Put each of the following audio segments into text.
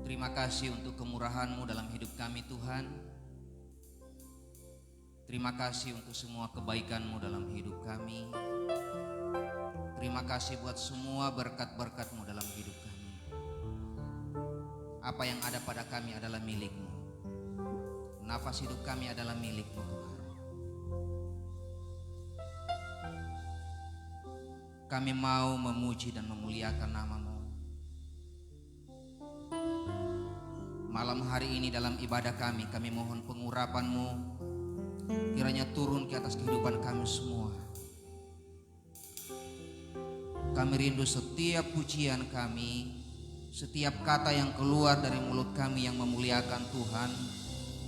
Terima kasih untuk kemurahan-Mu dalam hidup kami Tuhan. Terima kasih untuk semua kebaikan-Mu dalam hidup kami. Terima kasih buat semua berkat-berkat-Mu dalam hidup kami. Apa yang ada pada kami adalah milik-Mu. Nafas hidup kami adalah milik-Mu Tuhan. Kami mau memuji dan memuliakan nama-Mu. Malam hari ini dalam ibadah kami mohon pengurapan-Mu kiranya turun ke atas kehidupan kami semua. Kami rindu setiap pujian kami, setiap kata yang keluar dari mulut kami yang memuliakan Tuhan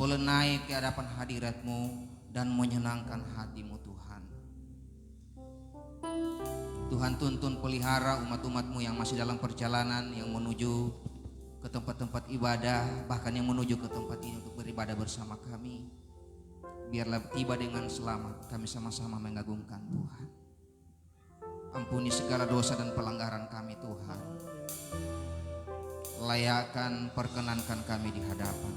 boleh naik ke hadapan hadirat-Mu dan menyenangkan hati-Mu Tuhan. Tuhan tuntun pelihara umat-umat-Mu yang masih dalam perjalanan yang menuju ke tempat-tempat ibadah, bahkan yang menuju ke tempat ini untuk beribadah bersama kami. Biarlah tiba dengan selamat, kami sama-sama mengagungkan Tuhan. Ampuni segala dosa dan pelanggaran kami Tuhan. Layakkan, perkenankan kami di hadapan.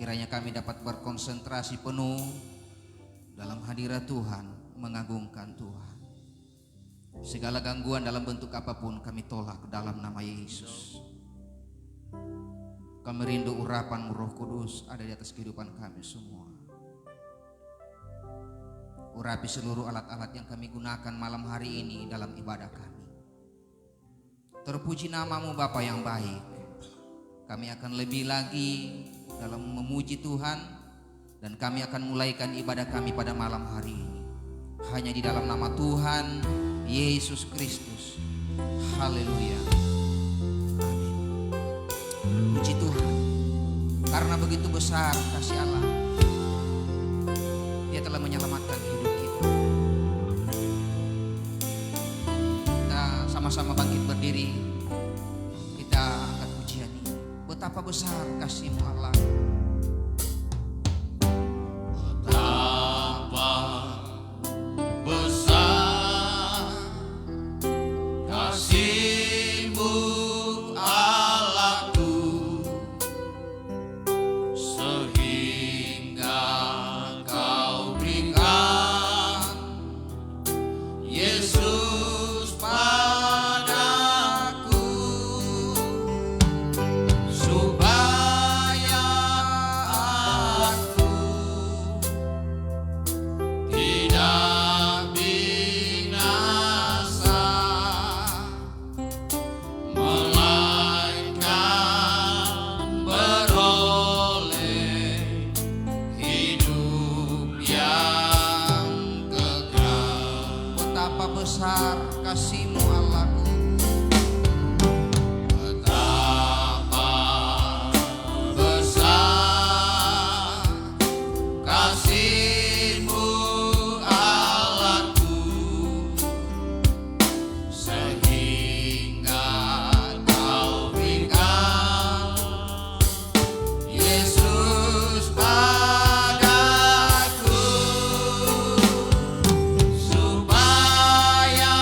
Kiranya kami dapat berkonsentrasi penuh dalam hadirat Tuhan, mengagungkan Tuhan. Segala gangguan dalam bentuk apapun kami tolak dalam nama Yesus. Kami rindu urapan Roh Kudus ada di atas kehidupan kami semua. Urapi seluruh alat-alat yang kami gunakan malam hari ini dalam ibadah kami. Terpuji nama-Mu Bapa yang baik. Kami akan lebih lagi dalam memuji Tuhan, dan kami akan mulaikan ibadah kami pada malam hari ini hanya di dalam nama Tuhan Yesus Kristus. Haleluya. Amin. Puji Tuhan, karena begitu besar kasih Allah, Dia telah menyelamatkan hidup kita. Kita sama-sama bangkit berdiri, kita angkat pujian ini. Betapa besar kasih-Mu Allah. Besar kasih-Mu Allahku. Betapa besar kasih-Mu Allahku, sehingga Kau berikan Yesus padaku. Supaya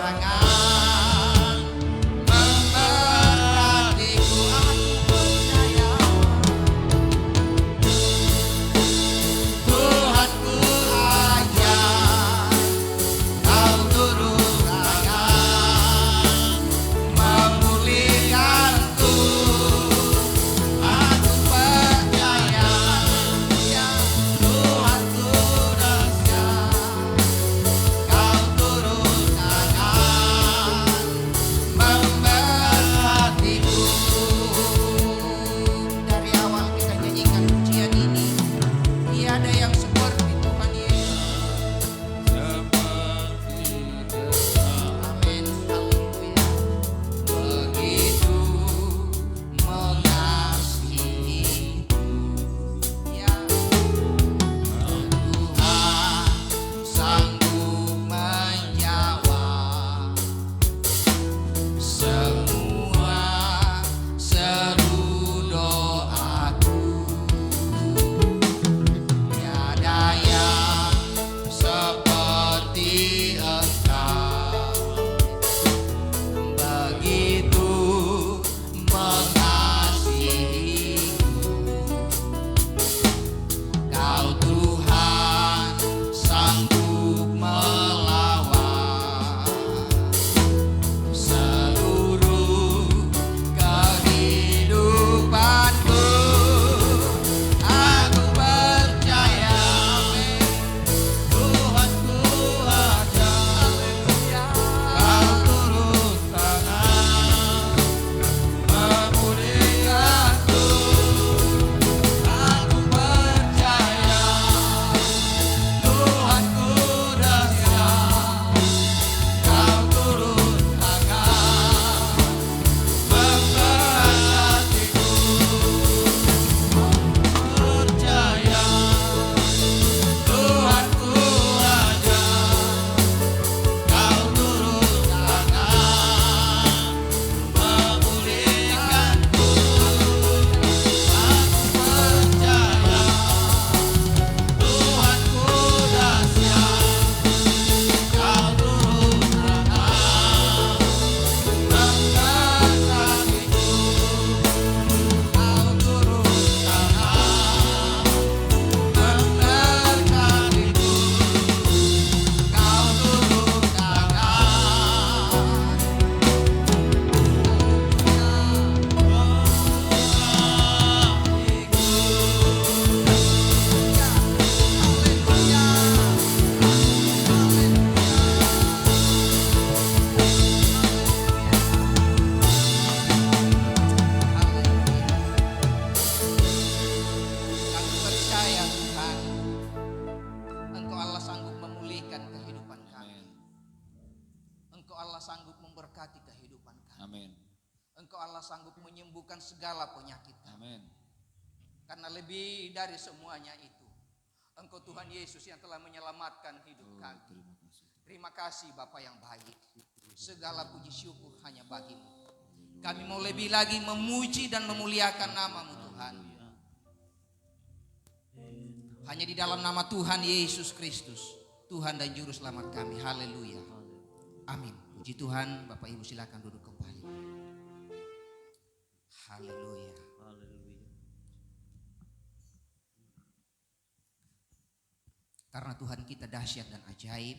tangan memberkatiku. Aku percaya Tuhanku ajar, Kau turun tangan memulihkanku. Aku percaya ya Tuhanku dahsyat, Kau turun tangan memberkatiku. Dari awal kita nyanyikan pujian ini, tiada yang seperti Tuhan Yesus. Amin, haleluya. Begitu mengasihiku, ya Tuhan sanggup menjawab semua seru doaku. Tiada yang seperti Engkau, begitu mengasihiku. Kau Tuhan sanggup melawan seluruh kehidupanku. Aku percaya Tuhanku ada, Kau turun tangan memulihkanku. Aku percaya Tuhanku dahsyat, Kau turun tangan memberkatiku. Percaya Tuhanku ada, Kau turun tangan memulihkanku. Aku percaya Tuhanku dahsyat, Kau turun tangan memberkatiku. Kau turun tangan memberkatiku. Kau turun Aku percaya Tuhan, Engkau Allah sanggup memulihkan kehidupan kami. Engkau Allah sanggup memberkati kehidupan kami. Amin. Engkau Allah sanggup menyembuhkan segala penyakit kami. Amin. Karena lebih dari semuanya itu, Engkau Tuhan Yesus yang telah menyelamatkan hidup kami. Terima kasih. Terima kasih Bapa yang baik. Segala puji syukur hanya bagi-Mu. Kami mau lebih lagi memuji dan memuliakan nama-Mu Tuhan. Hanya di dalam nama Tuhan Yesus Kristus, Tuhan dan Juru Selamat kami. Haleluya. Amin. Puji Tuhan. Bapak Ibu silakan duduk kembali. Haleluya. Karena Tuhan kita dahsyat dan ajaib,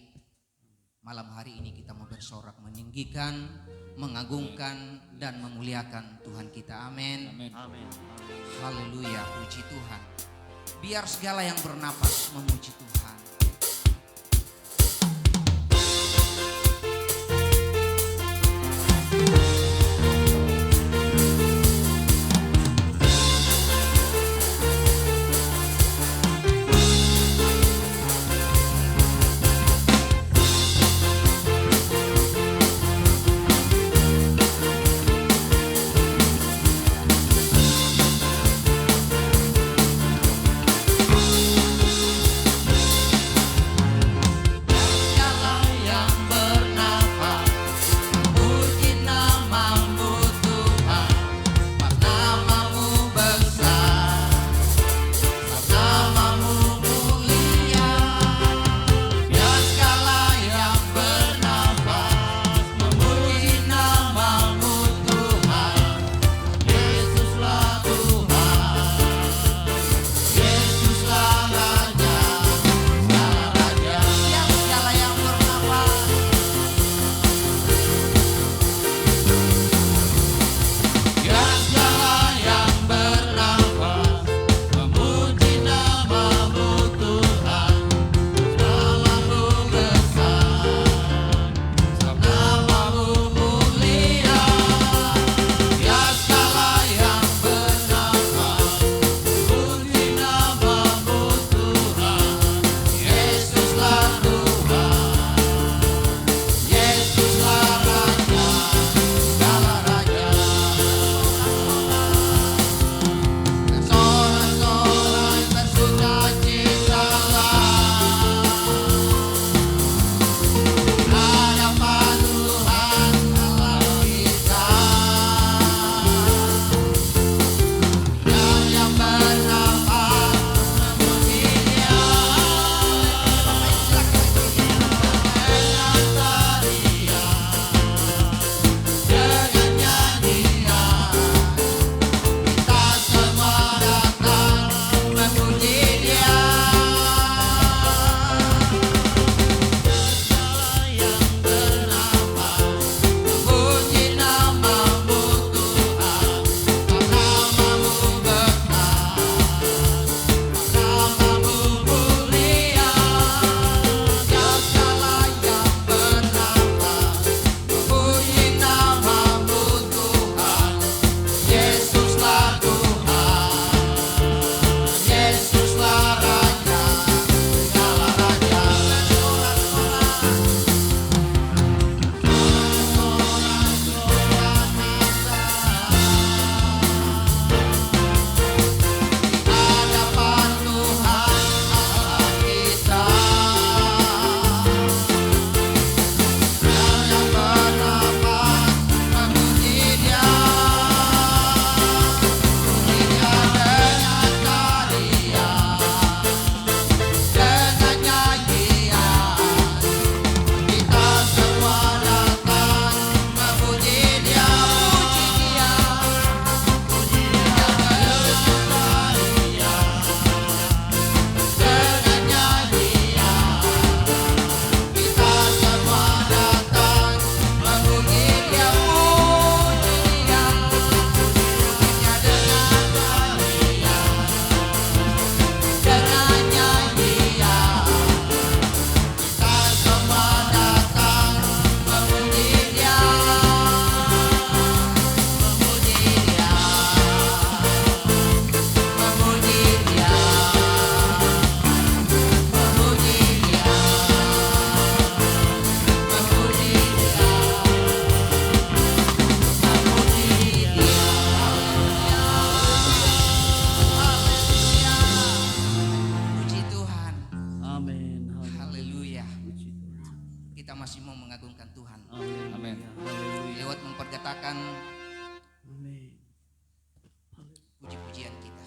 malam hari ini kita mau bersorak meninggikan, mengagungkan dan memuliakan Tuhan kita. Amin. Amin. Amin. Haleluya, puji Tuhan. Biar segala yang bernapas memuji Tuhan. persilakan Amin. puji-pujian kita.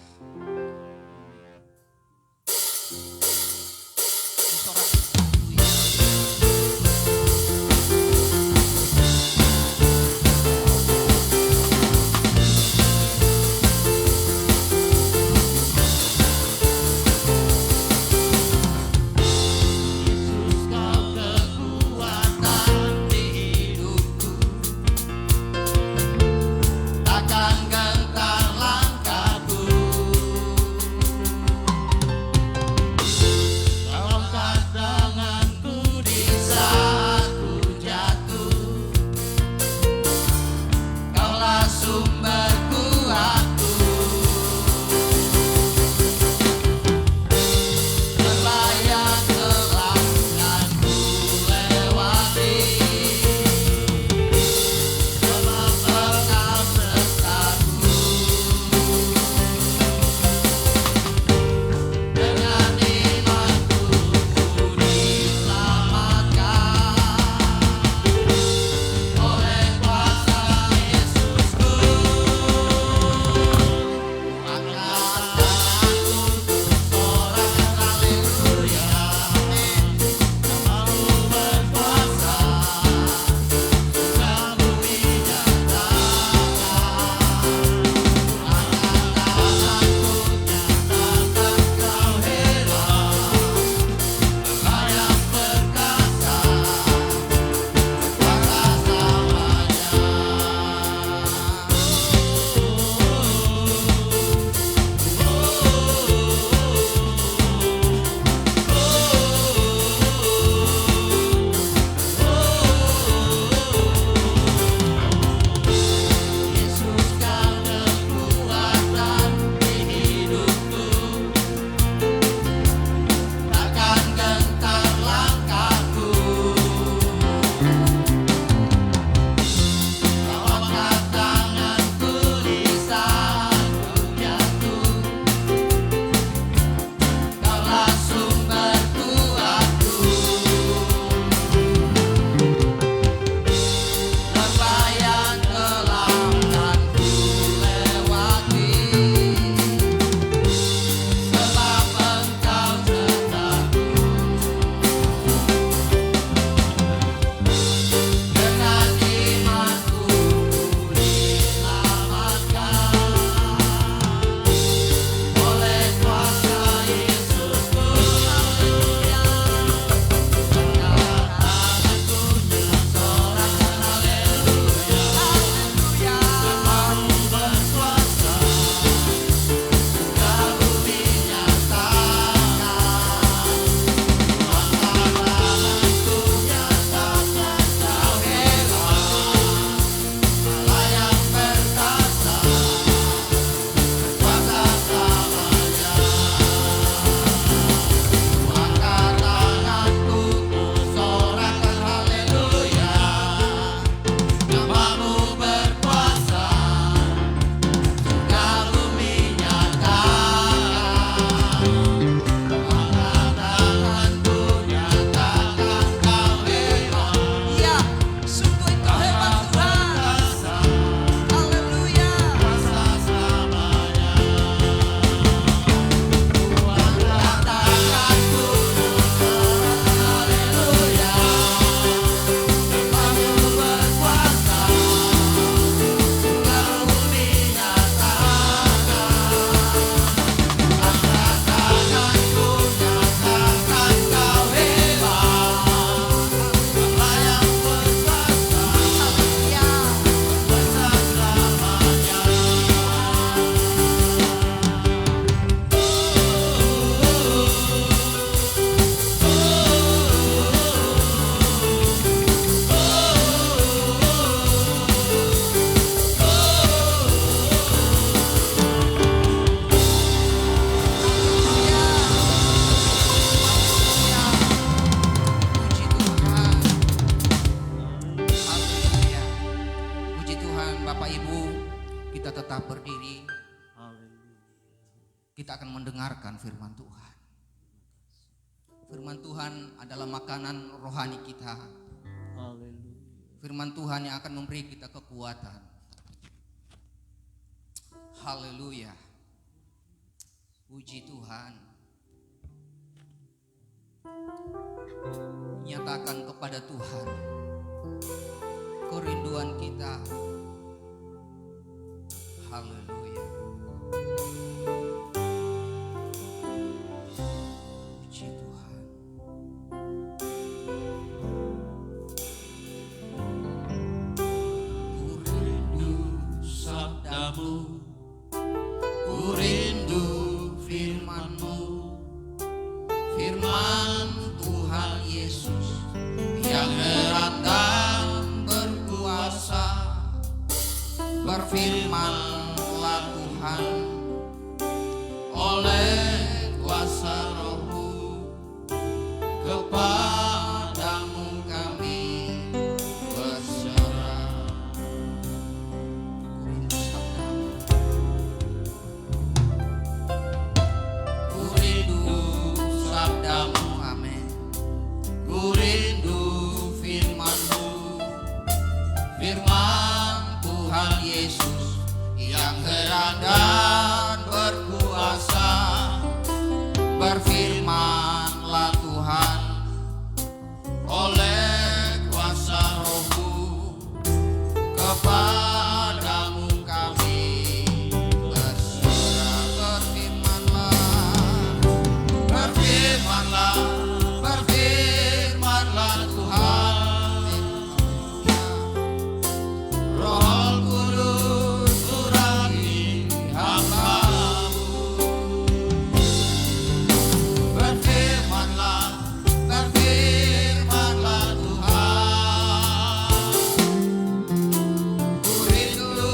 kita akan mendengarkan firman Tuhan. Firman Tuhan adalah makanan rohani kita. Haleluya. Firman Tuhan yang akan memberi kita kekuatan. Haleluya. Puji Tuhan. Nyatakan kepada Tuhan kerinduan kita. Haleluya. Puji Tuhan. Ku rindu sabdamu, ku rindu firman-Mu, firman Tuhan Yesus yang heran dan berkuasa. Berfirmanlah Tuhan oleh kuasa Roh-Mu, kepadamu kami berserah. Ku rindu sabdamu, amin. Ku rindu firman-Mu, firman Tuhan Yesus yang heran dan berkuasa. Berfirmanlah Tuhan oleh kuasa Roh-Mu, kepadamu kami berserah. Berfirmanlah, berfirmanlah Tuhan. Roh Kudus urapi hamba-Mu. Berfirmanlah, berfirmanlah Tuhan. Ku rindu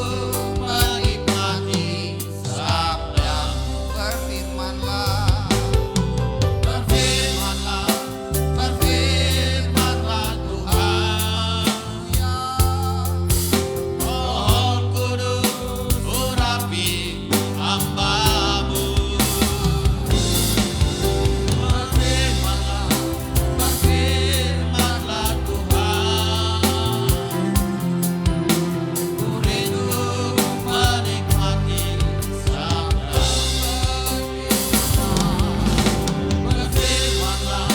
menikmati sabda-Mu. Berfirmanlah, berfirmanlah, berfirmanlah Tuhan. Roh Kudus urapi hamba-Mu. Berfirmanlah, berfirmanlah Tuhan. Ku rindu menikmati sabda-Mu. Berfirmanlah,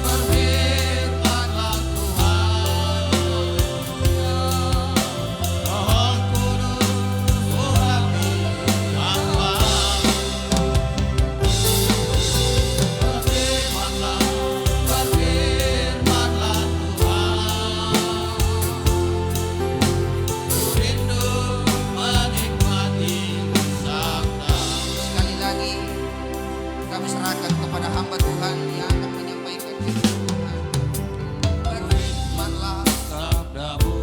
berfirmanlah Tuhan. Roh Kudus urapi hamba-Mu. Berfirmanlah, berfirmanlah Tuhan. Ku rindu menikmati sabda-Mu. Sekali lagi kami serahkan kepada hamba Tuhan yang akan menyampaikan firman Tuhan. Berfirmanlah sabda-Mu,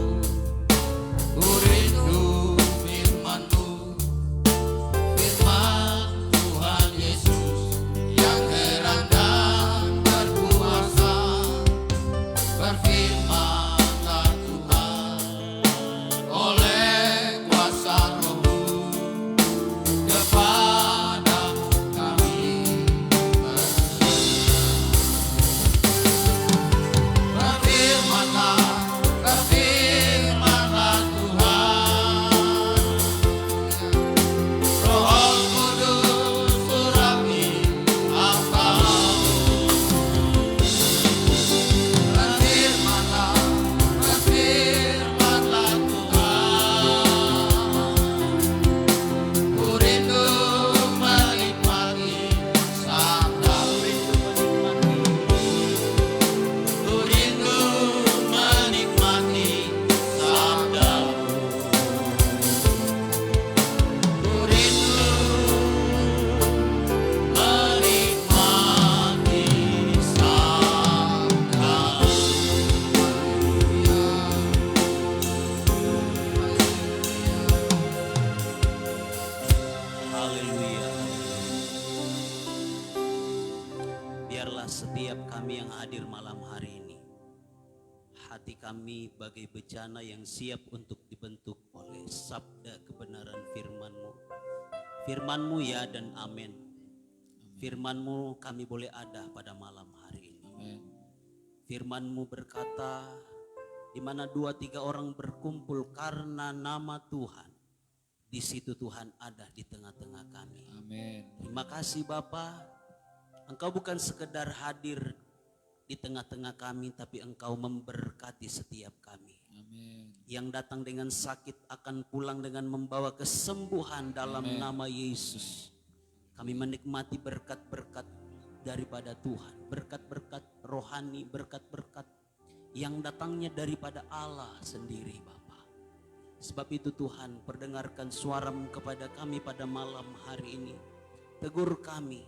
ku rindu firman-Mu, firman Tuhan Yesus yang heran dan berkuasa. Berfirmanlah Tuhan oleh kuasa Roh-Mu, kepadamu kami berfirmanlah, berfirmanlah Tuhan. Roh Kudus urapi hamba-Mu. Berfirmanlah, berfirmanlah Tuhan. Ku rindu menikmati sabda-Mu. Ku rindu menikmati sabda-Mu. Ku rindu menikmati sabda-Mu. Haleluya. Biarlah setiap kami yang hadir malam hari ini, hati kami bagai bejana yang siap untuk dibentuk oleh sabda kebenaran firman-Mu. Firman-Mu ya dan amin. Firman-Mu kami boleh ada pada malam hari ini. Firman-Mu berkata, Di mana 2-3 orang berkumpul karena nama Tuhan, di situ Tuhan ada di tengah-tengah kami. Amin. Terima kasih Bapa, Engkau bukan sekedar hadir di tengah-tengah kami, tapi Engkau memberkati setiap kami. Amin. Yang datang dengan sakit akan pulang dengan membawa kesembuhan dalam nama Yesus. Kami menikmati berkat-berkat daripada Tuhan, berkat-berkat rohani, berkat-berkat yang datangnya daripada Allah sendiri Bapa. Sebab itu Tuhan, perdengarkan suara-Mu kepada kami pada malam hari ini. Tegur kami,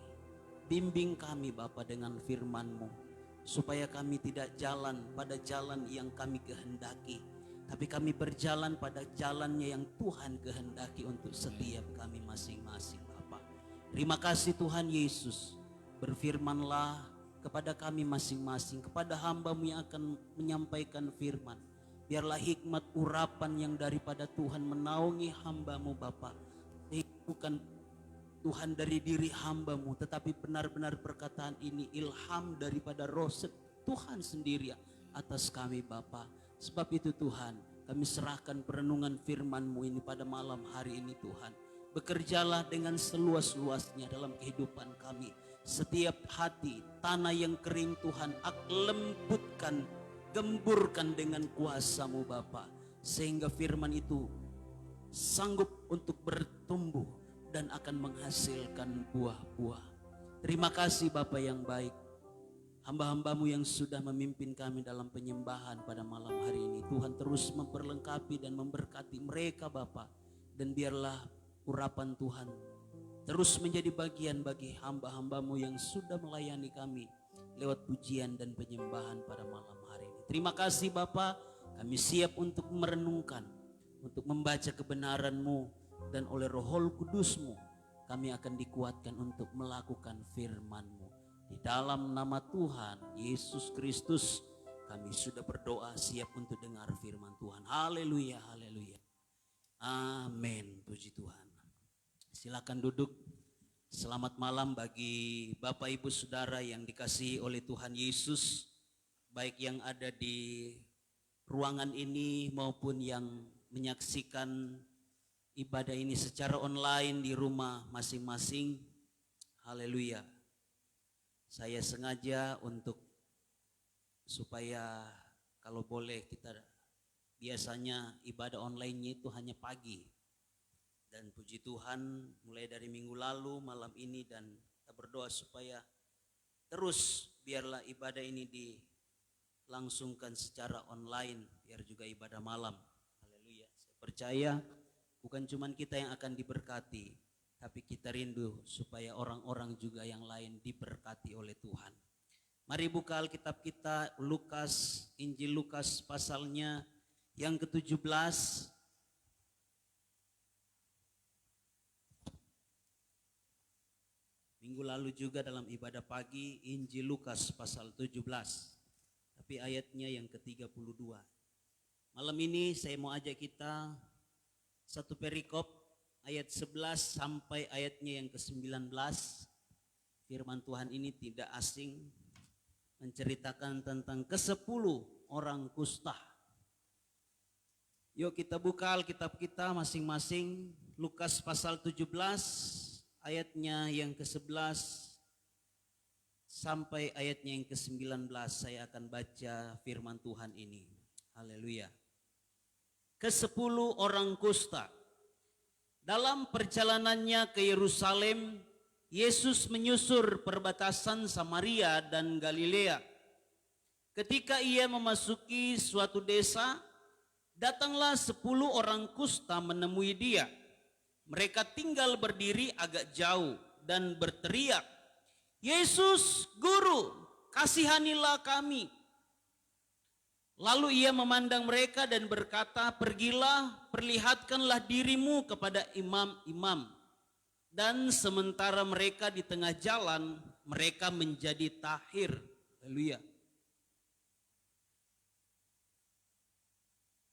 bimbing kami Bapa dengan firman-Mu, supaya kami tidak jalan pada jalan yang kami kehendaki, tapi kami berjalan pada jalannya yang Tuhan kehendaki untuk setiap kami masing-masing Bapa. Terima kasih Tuhan Yesus, berfirmanlah kepada kami masing-masing, kepada hamba-Mu yang akan menyampaikan firman. Biarlah hikmat urapan yang daripada Tuhan menaungi hamba-Mu Bapa. Bukan Tuhan dari diri hamba-Mu, tetapi benar-benar perkataan ini ilham daripada roh Tuhan sendiri atas kami Bapa. Sebab itu Tuhan, kami serahkan perenungan firman-Mu ini pada malam hari ini Tuhan. Bekerjalah dengan seluas-luasnya dalam kehidupan kami. Setiap hati, tanah yang kering Tuhan, lembutkan, gemburkan dengan kuasa-Mu Bapa. Sehingga firman itu sanggup untuk bertumbuh dan akan menghasilkan buah-buah. Terima kasih Bapa yang baik. Hamba-hamba-Mu yang sudah memimpin kami dalam penyembahan pada malam hari ini. Tuhan terus memperlengkapi dan memberkati mereka Bapa. Dan biarlah urapan Tuhan terus menjadi bagian bagi hamba-hamba-Mu yang sudah melayani kami lewat pujian dan penyembahan pada malam hari ini. Terima kasih Bapa, kami siap untuk merenungkan, untuk membaca kebenaran-Mu, dan oleh Roh Kudus-Mu kami akan dikuatkan untuk melakukan firman-Mu. Di dalam nama Tuhan Yesus Kristus kami sudah berdoa, siap untuk dengar firman Tuhan. Haleluya, haleluya. Amin, puji Tuhan. Silakan duduk. Selamat malam bagi Bapak Ibu Saudara yang dikasihi oleh Tuhan Yesus, baik yang ada di ruangan ini maupun yang menyaksikan ibadah ini secara online di rumah masing-masing. Haleluya. Saya sengaja untuk supaya kalau boleh kita, biasanya ibadah online-nya itu hanya pagi. Dan puji Tuhan mulai dari minggu lalu malam ini, dan kita berdoa supaya terus biarlah ibadah ini dilangsungkan secara online, biar juga ibadah malam. Haleluya. Saya percaya bukan cuma kita yang akan diberkati, tapi kita rindu supaya orang-orang juga yang lain diberkati oleh Tuhan. Mari buka Alkitab kita, Lukas, Injil Lukas pasalnya yang ke-17. Minggu lalu juga dalam ibadah pagi Injil Lukas pasal 17. Tapi ayatnya yang ke-32. Malam ini saya mau ajak kita satu perikop ayat 11 sampai ayatnya yang ke-19. Firman Tuhan ini tidak asing, menceritakan tentang ke-10 orang kusta. Yuk kita buka Alkitab kita masing-masing. Lukas pasal 17 ayatnya yang ke-11 sampai ayatnya yang ke-19. Saya akan baca firman Tuhan ini. Haleluya. Ke-10 orang kusta. Dalam perjalanannya ke Yerusalem, Yesus menyusur perbatasan Samaria dan Galilea. Ketika ia memasuki suatu desa, datanglah 10 orang kusta menemui dia. Mereka tinggal berdiri agak jauh dan berteriak, "Yesus, Guru, kasihanilah kami." Lalu ia memandang mereka dan berkata, "Pergilah, perlihatkanlah dirimu kepada imam-imam." Dan sementara mereka di tengah jalan, mereka menjadi tahir. Haleluya.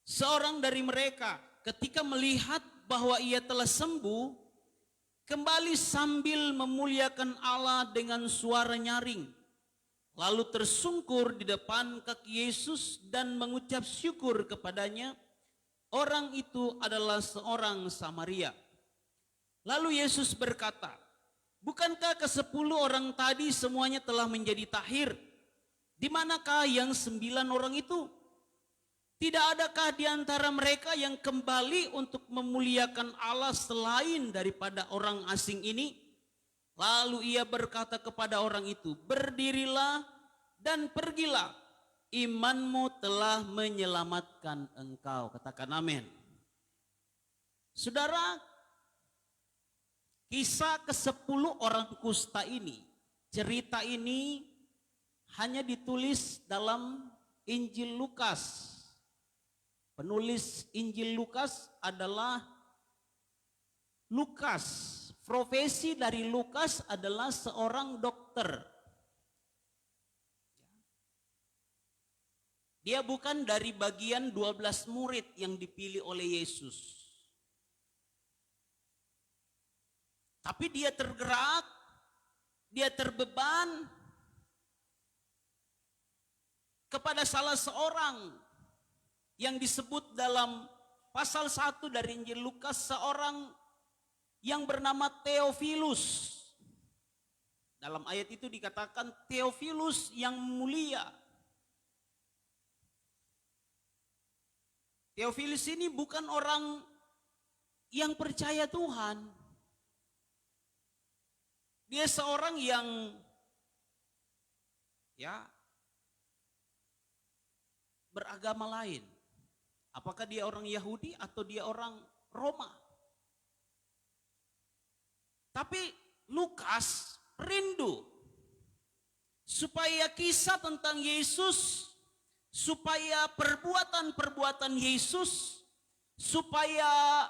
Seorang dari mereka ketika melihat bahwa ia telah sembuh, kembali sambil memuliakan Allah dengan suara nyaring. lalu tersungkur di depan kaki Yesus dan mengucap syukur kepadanya. Orang itu adalah seorang Samaria. Lalu Yesus berkata, bukankah ke-10 orang tadi semuanya telah menjadi tahir? Di manakah yang 9 orang itu? Tidak adakah di antara mereka yang kembali untuk memuliakan Allah selain daripada orang asing ini? Lalu ia berkata kepada orang itu, berdirilah dan pergilah, imanmu telah menyelamatkan engkau. Katakan amin. Saudara, kisah ke-10 orang kusta ini, cerita ini hanya ditulis dalam Injil Lukas. Penulis Injil Lukas adalah Lukas. Profesi dari Lukas adalah seorang dokter. Dia bukan dari bagian 12 murid yang dipilih oleh Yesus. Tapi dia tergerak, dia terbeban kepada salah seorang yang disebut dalam pasal 1 dari Injil Lukas, seorang yang bernama Theophilus. Dalam ayat itu dikatakan Theophilus yang mulia. Theophilus ini bukan orang yang percaya Tuhan. Dia seorang yang beragama lain. Apakah dia orang Yahudi atau dia orang Roma? Tapi Lukas rindu supaya kisah tentang Yesus, supaya perbuatan-perbuatan Yesus, supaya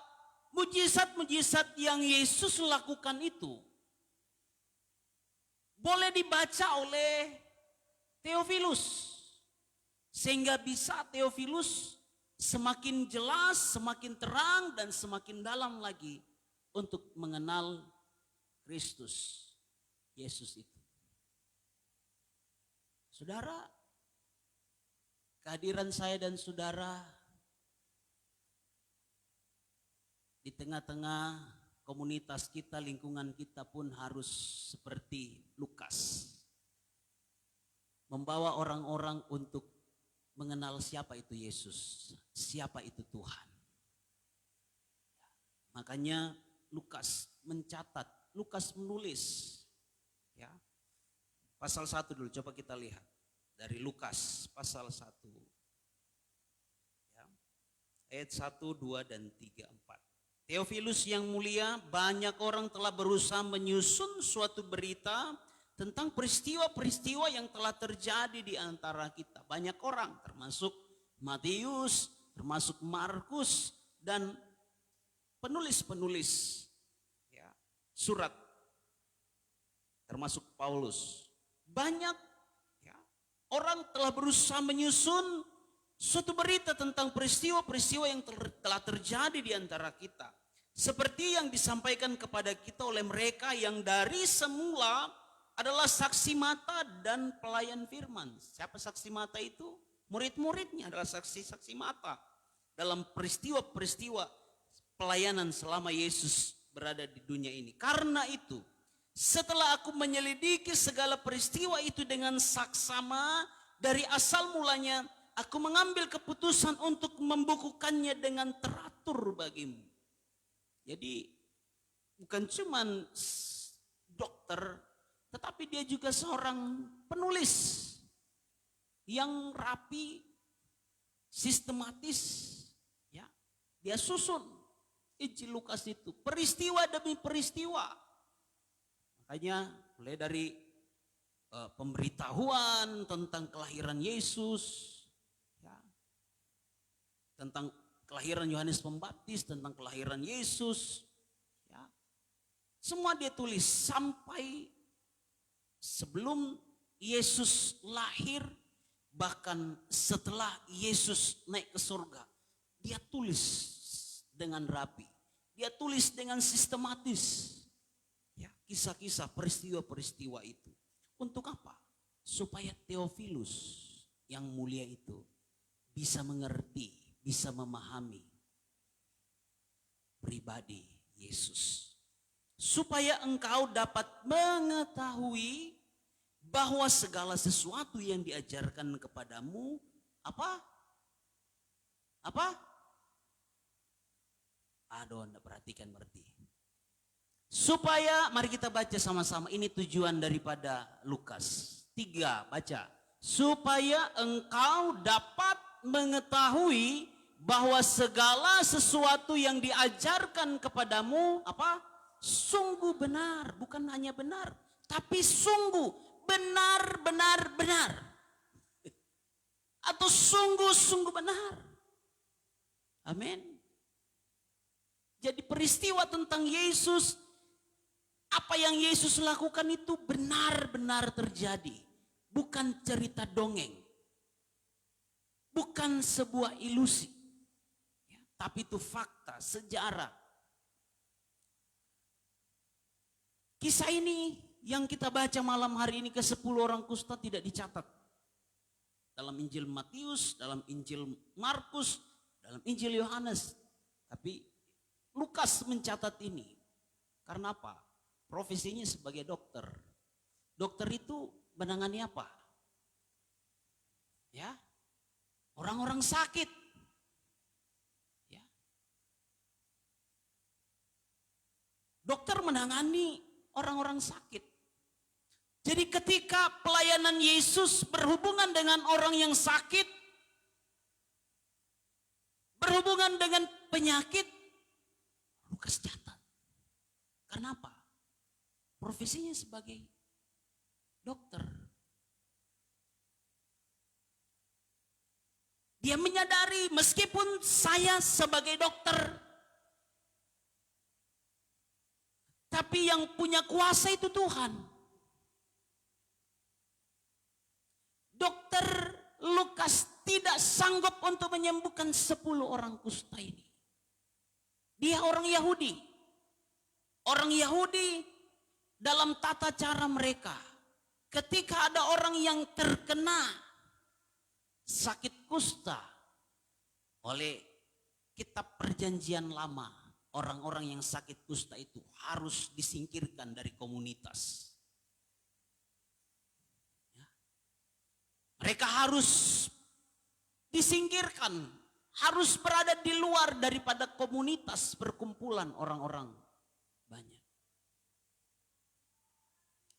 mujizat-mujizat yang Yesus lakukan itu boleh dibaca oleh Theophilus. Sehingga bisa Theophilus semakin jelas, semakin terang, dan semakin dalam lagi untuk mengenal Kristus, Yesus itu. Saudara, kehadiran saya dan saudara di tengah-tengah komunitas kita, lingkungan kita pun harus seperti Lukas. Membawa orang-orang untuk mengenal siapa itu Yesus, siapa itu Tuhan. Makanya Lukas mencatat, Lukas menulis, pasal 1 dulu, coba kita lihat dari Lukas pasal 1, ayat 1, 2, dan 3, 4. Theophilus yang mulia, banyak orang telah berusaha menyusun suatu berita tentang peristiwa-peristiwa yang telah terjadi di antara kita. Banyak orang, termasuk Matius, termasuk Markus, dan penulis-penulis surat, termasuk Paulus. Banyak orang telah berusaha menyusun suatu berita tentang peristiwa-peristiwa yang telah terjadi di antara kita. Seperti yang disampaikan kepada kita oleh mereka yang dari semula adalah saksi mata dan pelayan firman. Siapa saksi mata itu? Murid-muridnya adalah saksi-saksi mata dalam peristiwa-peristiwa pelayanan selama Yesus berada di dunia ini. Karena itu, setelah aku menyelidiki segala peristiwa itu dengan saksama dari asal mulanya, aku mengambil keputusan untuk membukukannya dengan teratur bagimu. Jadi bukan cuma dokter, tetapi dia juga seorang penulis yang rapi, sistematis. Dia susun Injil Lukas itu, peristiwa demi peristiwa. Makanya mulai dari pemberitahuan tentang kelahiran Yesus, tentang kelahiran Yohanes Pembaptis, tentang kelahiran Yesus, semua dia tulis sampai sebelum Yesus lahir, bahkan setelah Yesus naik ke surga. Dia tulis dengan rapi, dia tulis dengan sistematis, kisah-kisah peristiwa-peristiwa itu. Untuk apa? supaya Theophilus yang mulia itu bisa mengerti, bisa memahami pribadi Yesus. Supaya engkau dapat mengetahui bahwa segala sesuatu yang diajarkan kepadamu apa? Apa? Aduh, Anda perhatikan berarti. Supaya, mari kita baca sama-sama. Ini tujuan daripada Lukas 3, baca. Supaya engkau dapat mengetahui bahwa segala sesuatu yang diajarkan kepadamu apa? Sungguh benar, bukan hanya benar, tapi sungguh benar. Atau sungguh benar. Amin. Jadi peristiwa tentang Yesus, apa yang Yesus lakukan itu benar-benar terjadi. Bukan cerita dongeng. Bukan sebuah ilusi. Ya, tapi itu fakta, sejarah. Kisah ini yang kita baca malam hari ini ke-10 orang kusta tidak dicatat. Dalam Injil Matius, dalam Injil Markus, dalam Injil Yohanes. Tapi Lukas mencatat ini. Karena apa? Profesinya sebagai dokter. Dokter itu menangani apa? Ya, orang-orang sakit. Ya. Dokter menangani orang-orang sakit. Jadi ketika pelayanan Yesus berhubungan dengan orang yang sakit, berhubungan dengan penyakit, Lukas catat. Kenapa? Profesinya sebagai dokter. Dia menyadari meskipun saya sebagai dokter, tapi yang punya kuasa itu Tuhan. Dokter Lukas tidak sanggup untuk menyembuhkan 10 orang kusta ini. Dia orang Yahudi. Orang Yahudi dalam tata cara mereka, ketika ada orang yang terkena sakit kusta oleh kitab perjanjian lama, orang-orang yang sakit kusta itu harus disingkirkan dari komunitas. Ya. Mereka harus disingkirkan, harus berada di luar daripada komunitas perkumpulan orang-orang banyak.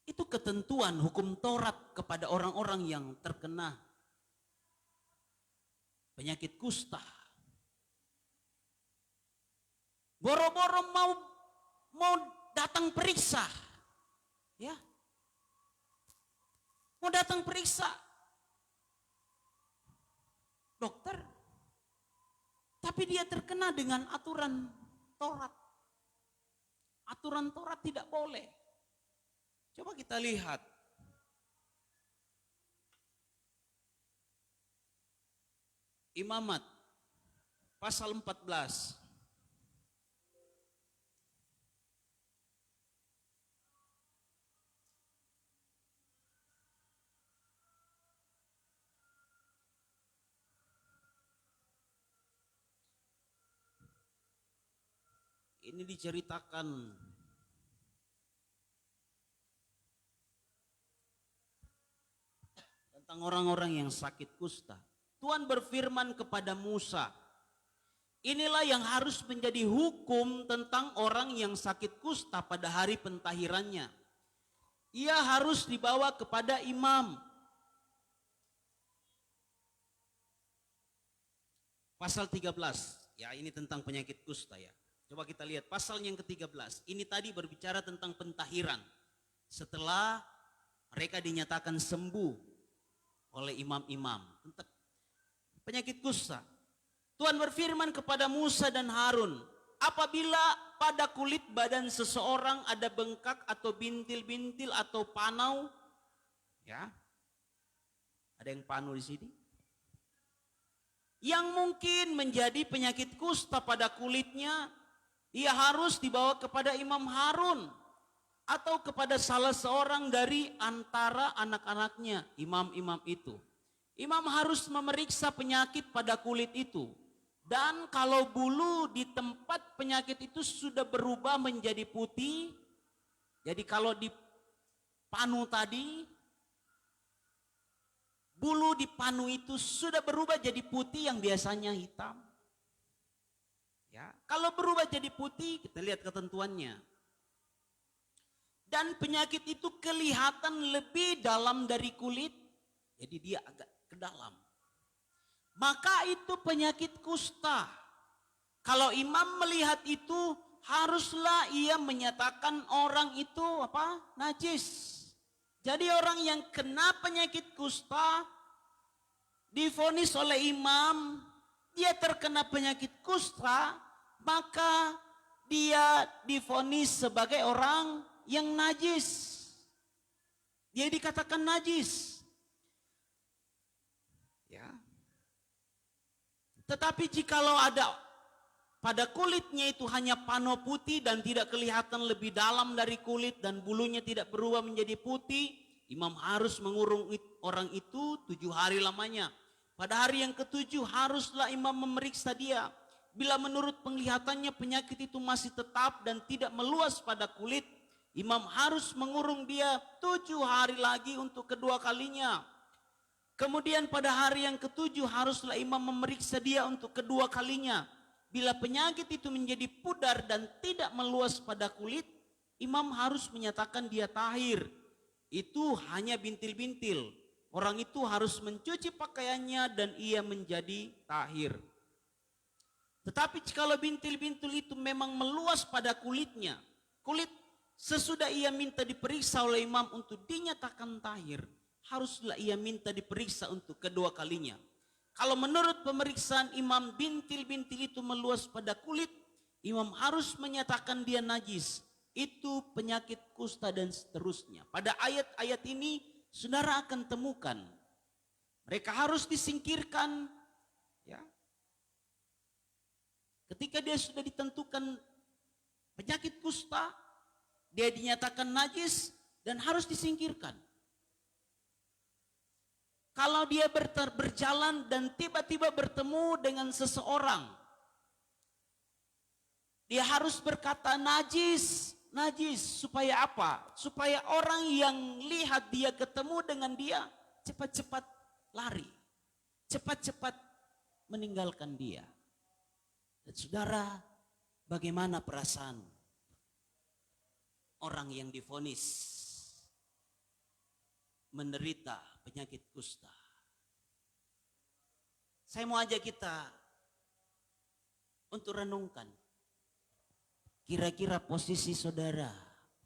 Itu ketentuan hukum Taurat kepada orang-orang yang terkena penyakit kusta. Boro-boro mau datang periksa. Ya. Mau datang periksa. Dokter. Tapi dia terkena dengan aturan Taurat. Aturan Taurat tidak boleh. Coba kita lihat. Imamat pasal 14. Ini diceritakan tentang orang-orang yang sakit kusta. Tuhan berfirman kepada Musa, inilah yang harus menjadi hukum tentang orang yang sakit kusta pada hari pentahirannya. Ia harus dibawa kepada imam. Pasal 13, ya ini tentang penyakit kusta ya. Coba kita lihat pasal yang ke-13. Ini tadi berbicara tentang pentahiran. Setelah mereka dinyatakan sembuh oleh imam-imam. Penyakit kusta. Tuhan berfirman kepada Musa dan Harun, apabila pada kulit badan seseorang ada bengkak atau bintil-bintil atau panau, ya, ada yang panu di sini, yang mungkin menjadi penyakit kusta pada kulitnya, ia harus dibawa kepada Imam Harun. atau kepada salah seorang dari antara anak-anaknya, imam-imam itu. Imam harus memeriksa penyakit pada kulit itu. Dan kalau bulu di tempat penyakit itu sudah berubah menjadi putih, jadi kalau di panu tadi, bulu di panu itu sudah berubah jadi putih yang biasanya hitam. Ya, kalau berubah jadi putih, kita lihat ketentuannya. Dan penyakit itu kelihatan lebih dalam dari kulit, jadi dia agak ke dalam. Maka itu penyakit kusta. Kalau imam melihat itu, haruslah ia menyatakan orang itu apa? Najis. Jadi orang yang kena penyakit kusta, divonis oleh imam, dia terkena penyakit kusta, maka dia divonis sebagai orang yang najis. Dia dikatakan najis. Ya. Tetapi jikalau ada pada kulitnya itu hanya pano putih dan tidak kelihatan lebih dalam dari kulit dan bulunya tidak berubah menjadi putih, imam harus mengurung orang itu 7 hari lamanya. Pada hari yang ke-7 haruslah imam memeriksa dia. Bila menurut penglihatannya penyakit itu masih tetap dan tidak meluas pada kulit, imam harus mengurung dia 7 hari lagi untuk kedua kalinya. Kemudian pada hari yang ke-7 haruslah imam memeriksa dia untuk kedua kalinya. Bila penyakit itu menjadi pudar dan tidak meluas pada kulit, imam harus menyatakan dia tahir. Itu hanya bintil-bintil. Orang itu harus mencuci pakaiannya dan ia menjadi tahir. Tetapi kalau bintil-bintil itu memang meluas pada kulitnya, kulit sesudah ia minta diperiksa oleh imam untuk dinyatakan tahir, haruslah ia minta diperiksa untuk kedua kalinya. Kalau menurut pemeriksaan imam bintil-bintil itu meluas pada kulit, imam harus menyatakan dia najis. Itu penyakit kusta dan seterusnya. Pada ayat-ayat ini saudara akan temukan mereka harus disingkirkan, ya. Ketika dia sudah ditentukan penyakit kusta, dia dinyatakan najis dan harus disingkirkan. Kalau dia berjalan dan tiba-tiba bertemu dengan seseorang, dia harus berkata najis, najis. Supaya apa? Supaya orang yang lihat dia ketemu dengan dia cepat-cepat lari, cepat-cepat meninggalkan dia. Dan saudara, bagaimana perasaan orang yang divonis menderita penyakit kusta? Saya mau ajak kita untuk renungkan. Kira-kira posisi saudara,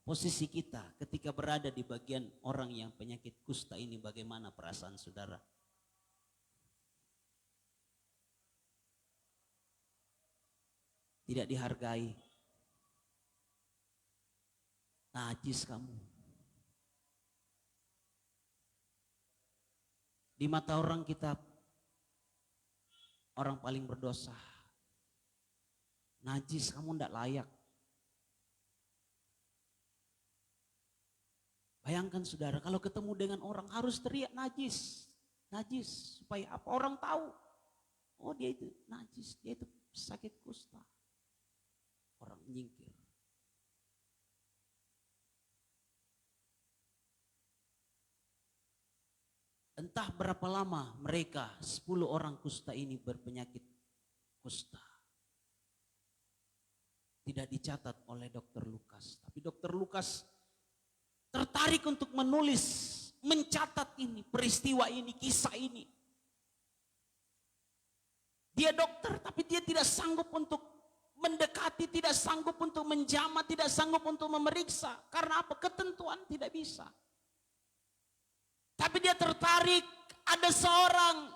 posisi kita ketika berada di bagian orang yang penyakit kusta ini, bagaimana perasaan saudara? Tidak dihargai. Najis kamu. Di mata orang kita orang paling berdosa. Najis, kamu tidak layak. Bayangkan saudara, kalau ketemu dengan orang harus teriak najis. Najis, supaya apa? Orang tahu. Oh dia itu najis, dia itu sakit kusta. Orang menyingkir. Entah berapa lama mereka 10 orang kusta ini berpenyakit kusta. Tidak dicatat oleh Dr. Lukas. Tapi Dr. Lukas tertarik untuk menulis, mencatat ini, peristiwa ini, kisah ini. Dia dokter tapi dia tidak sanggup untuk mendekati, tidak sanggup untuk menjamah, tidak sanggup untuk memeriksa. Karena apa? Ketentuan tidak bisa. Tapi dia tertarik, ada seorang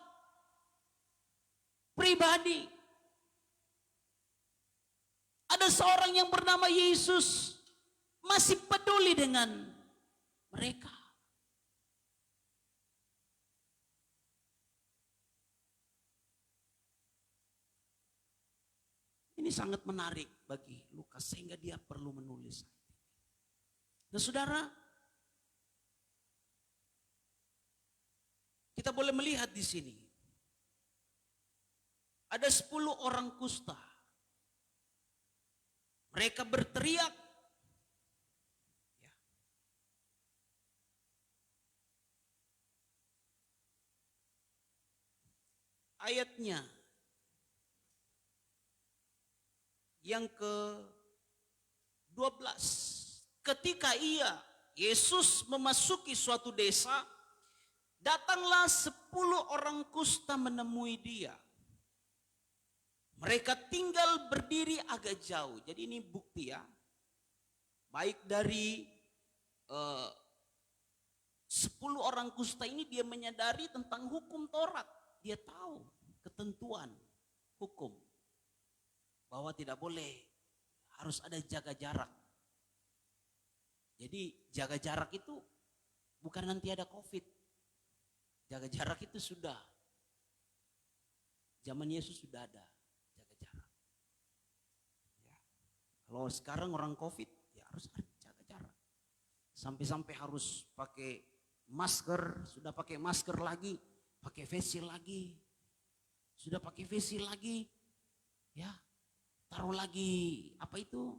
pribadi. Ada seorang yang bernama Yesus masih peduli dengan mereka. Ini sangat menarik bagi Lukas sehingga dia perlu menulis. Nah saudara, kita boleh melihat di sini. Ada 10 orang kusta. Mereka berteriak. Ya. Ayatnya yang ke-12. Ketika Yesus memasuki suatu desa, datanglah 10 orang kusta menemui dia. Mereka tinggal berdiri agak jauh. Jadi ini bukti ya. Baik dari 10 orang kusta ini dia menyadari tentang hukum Taurat. Dia tahu ketentuan hukum. Bahwa tidak boleh, harus ada jaga jarak. Jadi jaga jarak itu bukan nanti ada COVID. Jaga jarak itu sudah. Zaman Yesus sudah ada jaga jarak. Ya. Kalau sekarang orang COVID ya harus jaga jarak. Sampai-sampai harus pakai masker, sudah pakai masker lagi, pakai face shield lagi. Sudah pakai face shield lagi. Ya. Taruh lagi apa itu?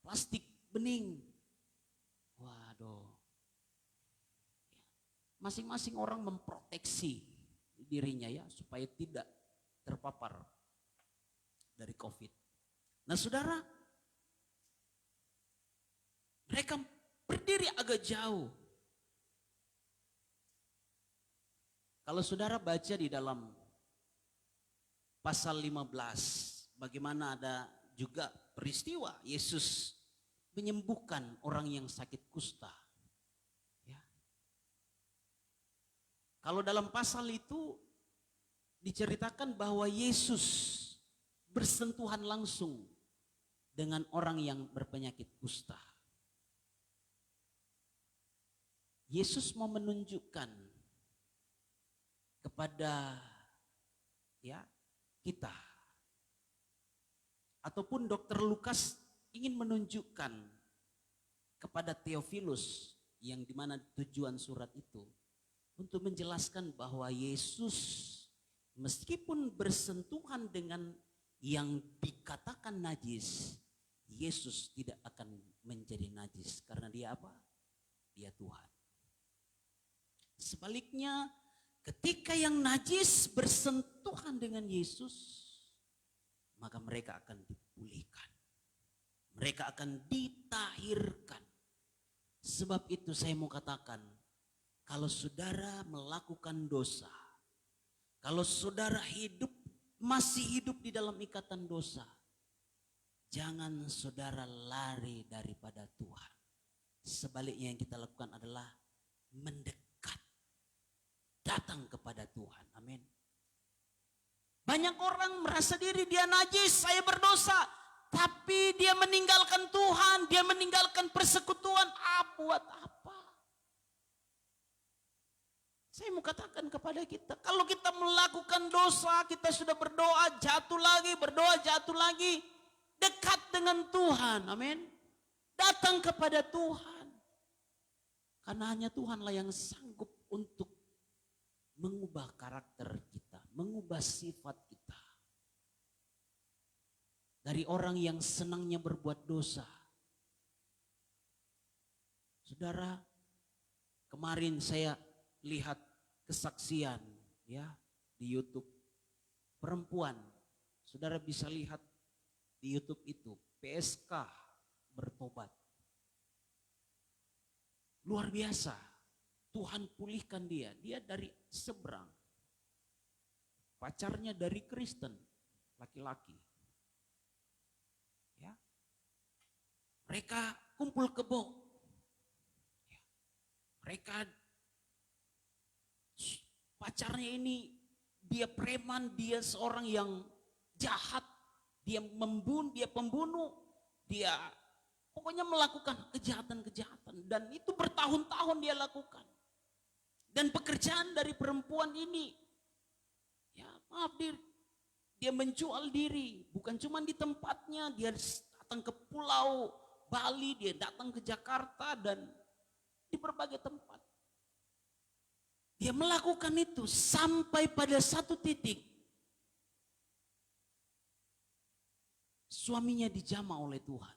Plastik bening. Waduh. Masing-masing orang memproteksi dirinya ya supaya tidak terpapar dari COVID. Nah saudara, mereka berdiri agak jauh. Kalau saudara baca di dalam pasal 15, bagaimana ada juga peristiwa Yesus menyembuhkan orang yang sakit kusta. Ya. Kalau dalam pasal itu diceritakan bahwa Yesus bersentuhan langsung dengan orang yang berpenyakit kusta. Yesus mau menunjukkan kepada kita. Ataupun Dr. Lukas ingin menunjukkan kepada Theophilus yang dimana tujuan surat itu untuk menjelaskan bahwa Yesus meskipun bersentuhan dengan yang dikatakan najis, Yesus tidak akan menjadi najis karena dia apa? Dia Tuhan. Sebaliknya ketika yang najis bersentuhan dengan Yesus, maka mereka akan dipulihkan. Mereka akan ditahirkan. Sebab itu saya mau katakan, kalau saudara melakukan dosa, kalau saudara masih hidup di dalam ikatan dosa, jangan saudara lari daripada Tuhan. Sebaliknya yang kita lakukan adalah mendekat, datang kepada Tuhan. Amin. Banyak orang merasa diri dia najis, saya berdosa. Tapi dia meninggalkan Tuhan, dia meninggalkan persekutuan. Buat apa? Saya mau katakan kepada kita, kalau kita melakukan dosa, kita sudah berdoa, jatuh lagi, berdoa, jatuh lagi. Dekat dengan Tuhan, amin. Datang kepada Tuhan. Karena hanya Tuhanlah yang sanggup untuk mengubah karakter kita, mengubah sifat kita. Dari orang yang senangnya berbuat dosa. Saudara, kemarin saya lihat kesaksian ya di YouTube. Perempuan, saudara bisa lihat di YouTube itu, PSK bertobat. Luar biasa, Tuhan pulihkan dia. Dia dari seberang. Pacarnya dari Kristen, laki-laki. Ya. Mereka kumpul kebo. Ya. Mereka pacarnya ini dia preman, dia seorang yang jahat, dia pembunuh, dia pokoknya melakukan kejahatan-kejahatan dan itu bertahun-tahun dia lakukan. Dan pekerjaan dari perempuan ini, ya maaf dia menjual diri, bukan cuma di tempatnya, dia datang ke pulau Bali, dia datang ke Jakarta dan di berbagai tempat. Dia melakukan itu sampai pada satu titik suaminya dijamah oleh Tuhan.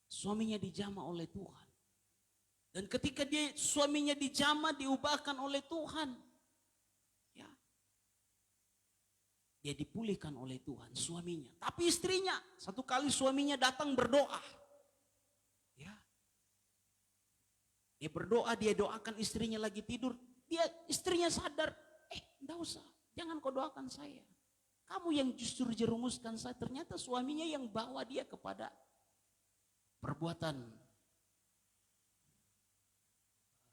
Suaminya dijamah oleh Tuhan. Dan ketika suaminya dijamah, diubahkan oleh Tuhan, ya, dia dipulihkan oleh Tuhan, suaminya. Tapi istrinya, satu kali suaminya datang berdoa. Ya. Dia berdoa, dia doakan istrinya lagi tidur. Istrinya sadar, enggak usah, jangan kau doakan saya. Kamu yang justru jerumuskan saya. Ternyata suaminya yang bawa dia kepada perbuatan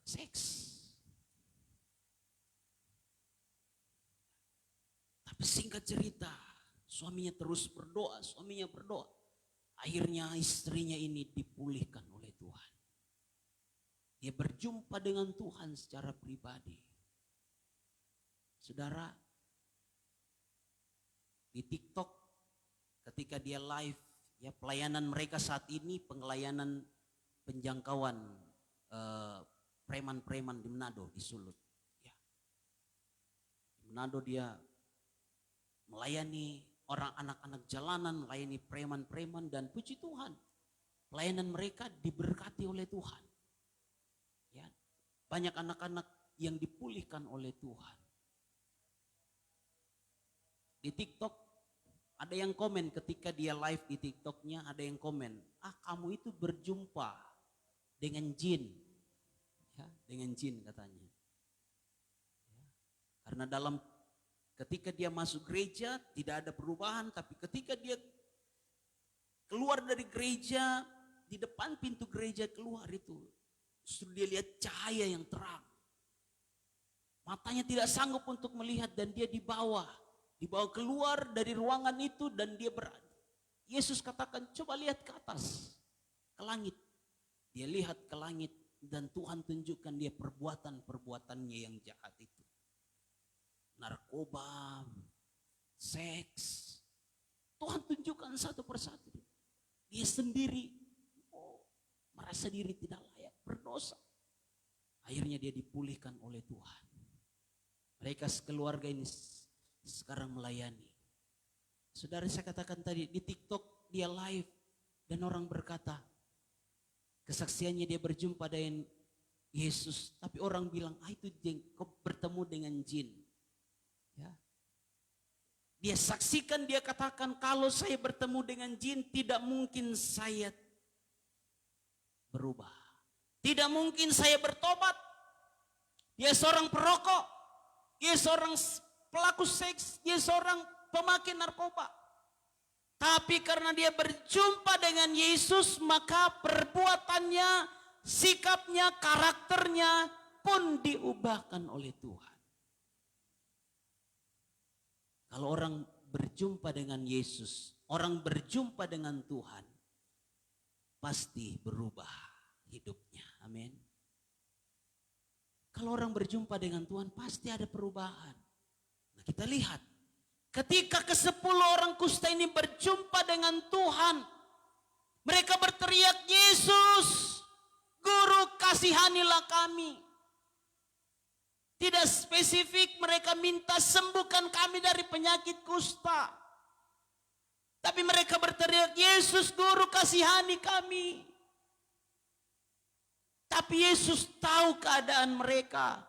seks. Tapi singkat cerita, suaminya terus berdoa, Akhirnya istrinya ini dipulihkan oleh Tuhan. Dia berjumpa dengan Tuhan secara pribadi. Saudara, di TikTok ketika dia live, ya, pelayanan mereka saat ini pelayanan penjangkauan preman-preman di Manado, di Sulut. Ya. Di Manado dia melayani orang anak-anak jalanan, melayani preman-preman, dan puji Tuhan, pelayanan mereka diberkati oleh Tuhan. Ya. Banyak anak-anak yang dipulihkan oleh Tuhan. Di TikTok ada yang komen ketika dia live di TikToknya, ada yang komen, kamu itu berjumpa dengan jin. Ya, dengan jin katanya. Ya, karena ketika dia masuk gereja tidak ada perubahan, tapi ketika dia keluar dari gereja, di depan pintu gereja keluar itu, justru dia lihat cahaya yang terang. Matanya tidak sanggup untuk melihat dan dia dibawa keluar dari ruangan itu dan dia berada. Yesus katakan, coba lihat ke atas, ke langit. Dia lihat ke langit dan Tuhan tunjukkan dia perbuatannya yang jahat itu. Narkoba, seks. Tuhan tunjukkan satu persatu. Dia sendiri merasa diri tidak layak, berdosa. Akhirnya dia dipulihkan oleh Tuhan. Mereka sekeluarga ini sekarang melayani. Saudara, saya katakan tadi di TikTok dia live dan orang berkata kesaksiannya dia berjumpa dengan Yesus, tapi orang bilang itu kau bertemu dengan jin. Ya. Dia saksikan, dia katakan, kalau saya bertemu dengan jin tidak mungkin saya berubah, tidak mungkin saya bertobat. Dia seorang perokok, dia seorang pelaku seks, dia seorang pemakai narkoba. Tapi karena dia berjumpa dengan Yesus, maka perbuatannya, sikapnya, karakternya pun diubahkan oleh Tuhan. Kalau orang berjumpa dengan Yesus, orang berjumpa dengan Tuhan, pasti berubah hidupnya. Amin. Kalau orang berjumpa dengan Tuhan, pasti ada perubahan. Nah, kita lihat. Ketika ke-10 orang kusta ini berjumpa dengan Tuhan, mereka berteriak, Yesus, Guru, kasihanilah kami. Tidak spesifik mereka minta sembuhkan kami dari penyakit kusta. Tapi mereka berteriak, Yesus, Guru, kasihani kami. Tapi Yesus tahu keadaan mereka.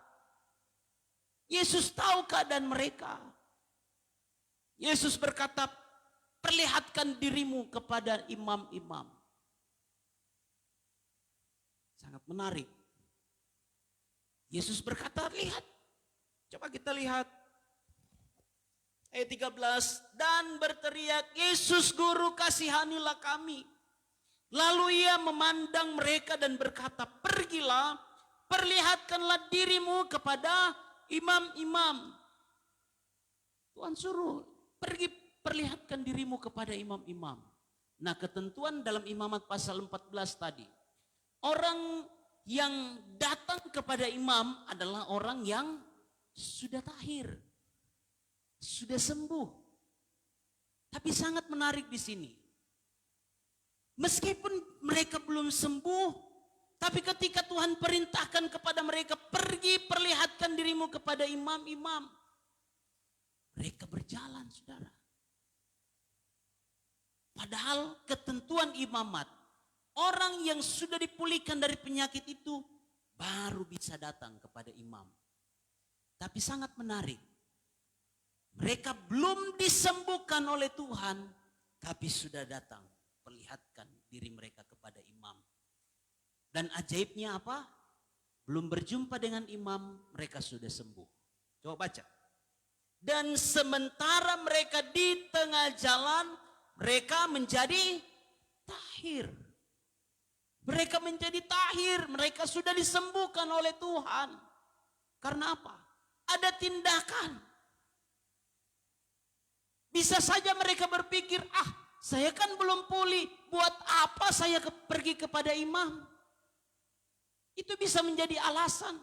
Yesus tahu keadaan mereka. Yesus berkata, perlihatkan dirimu kepada imam-imam. Sangat menarik. Yesus berkata, lihat. Coba kita lihat. Ayat 13. Dan berteriak, Yesus Guru, kasihanilah kami. Lalu ia memandang mereka dan berkata, pergilah, perlihatkanlah dirimu kepada imam-imam. Tuhan suruh, pergi perlihatkan dirimu kepada imam-imam. Nah, ketentuan dalam Imamat pasal 14 tadi. Orang yang datang kepada imam adalah orang yang sudah tahir, sudah sembuh. Tapi sangat menarik di sini. Meskipun mereka belum sembuh, tapi ketika Tuhan perintahkan kepada mereka, pergi perlihatkan dirimu kepada imam-imam. Mereka berjalan, saudara. Padahal ketentuan imamat, orang yang sudah dipulihkan dari penyakit itu baru bisa datang kepada imam. Tapi sangat menarik. Mereka belum disembuhkan oleh Tuhan, tapi sudah datang perlihatkan diri mereka kepada imam. Dan ajaibnya apa? Belum berjumpa dengan imam, mereka sudah sembuh. Coba baca. Dan sementara mereka di tengah jalan, mereka menjadi tahir. Mereka menjadi tahir, mereka sudah disembuhkan oleh Tuhan. Karena apa? Ada tindakan. Bisa saja mereka berpikir, saya kan belum pulih, buat apa saya pergi kepada imam? Itu bisa menjadi alasan.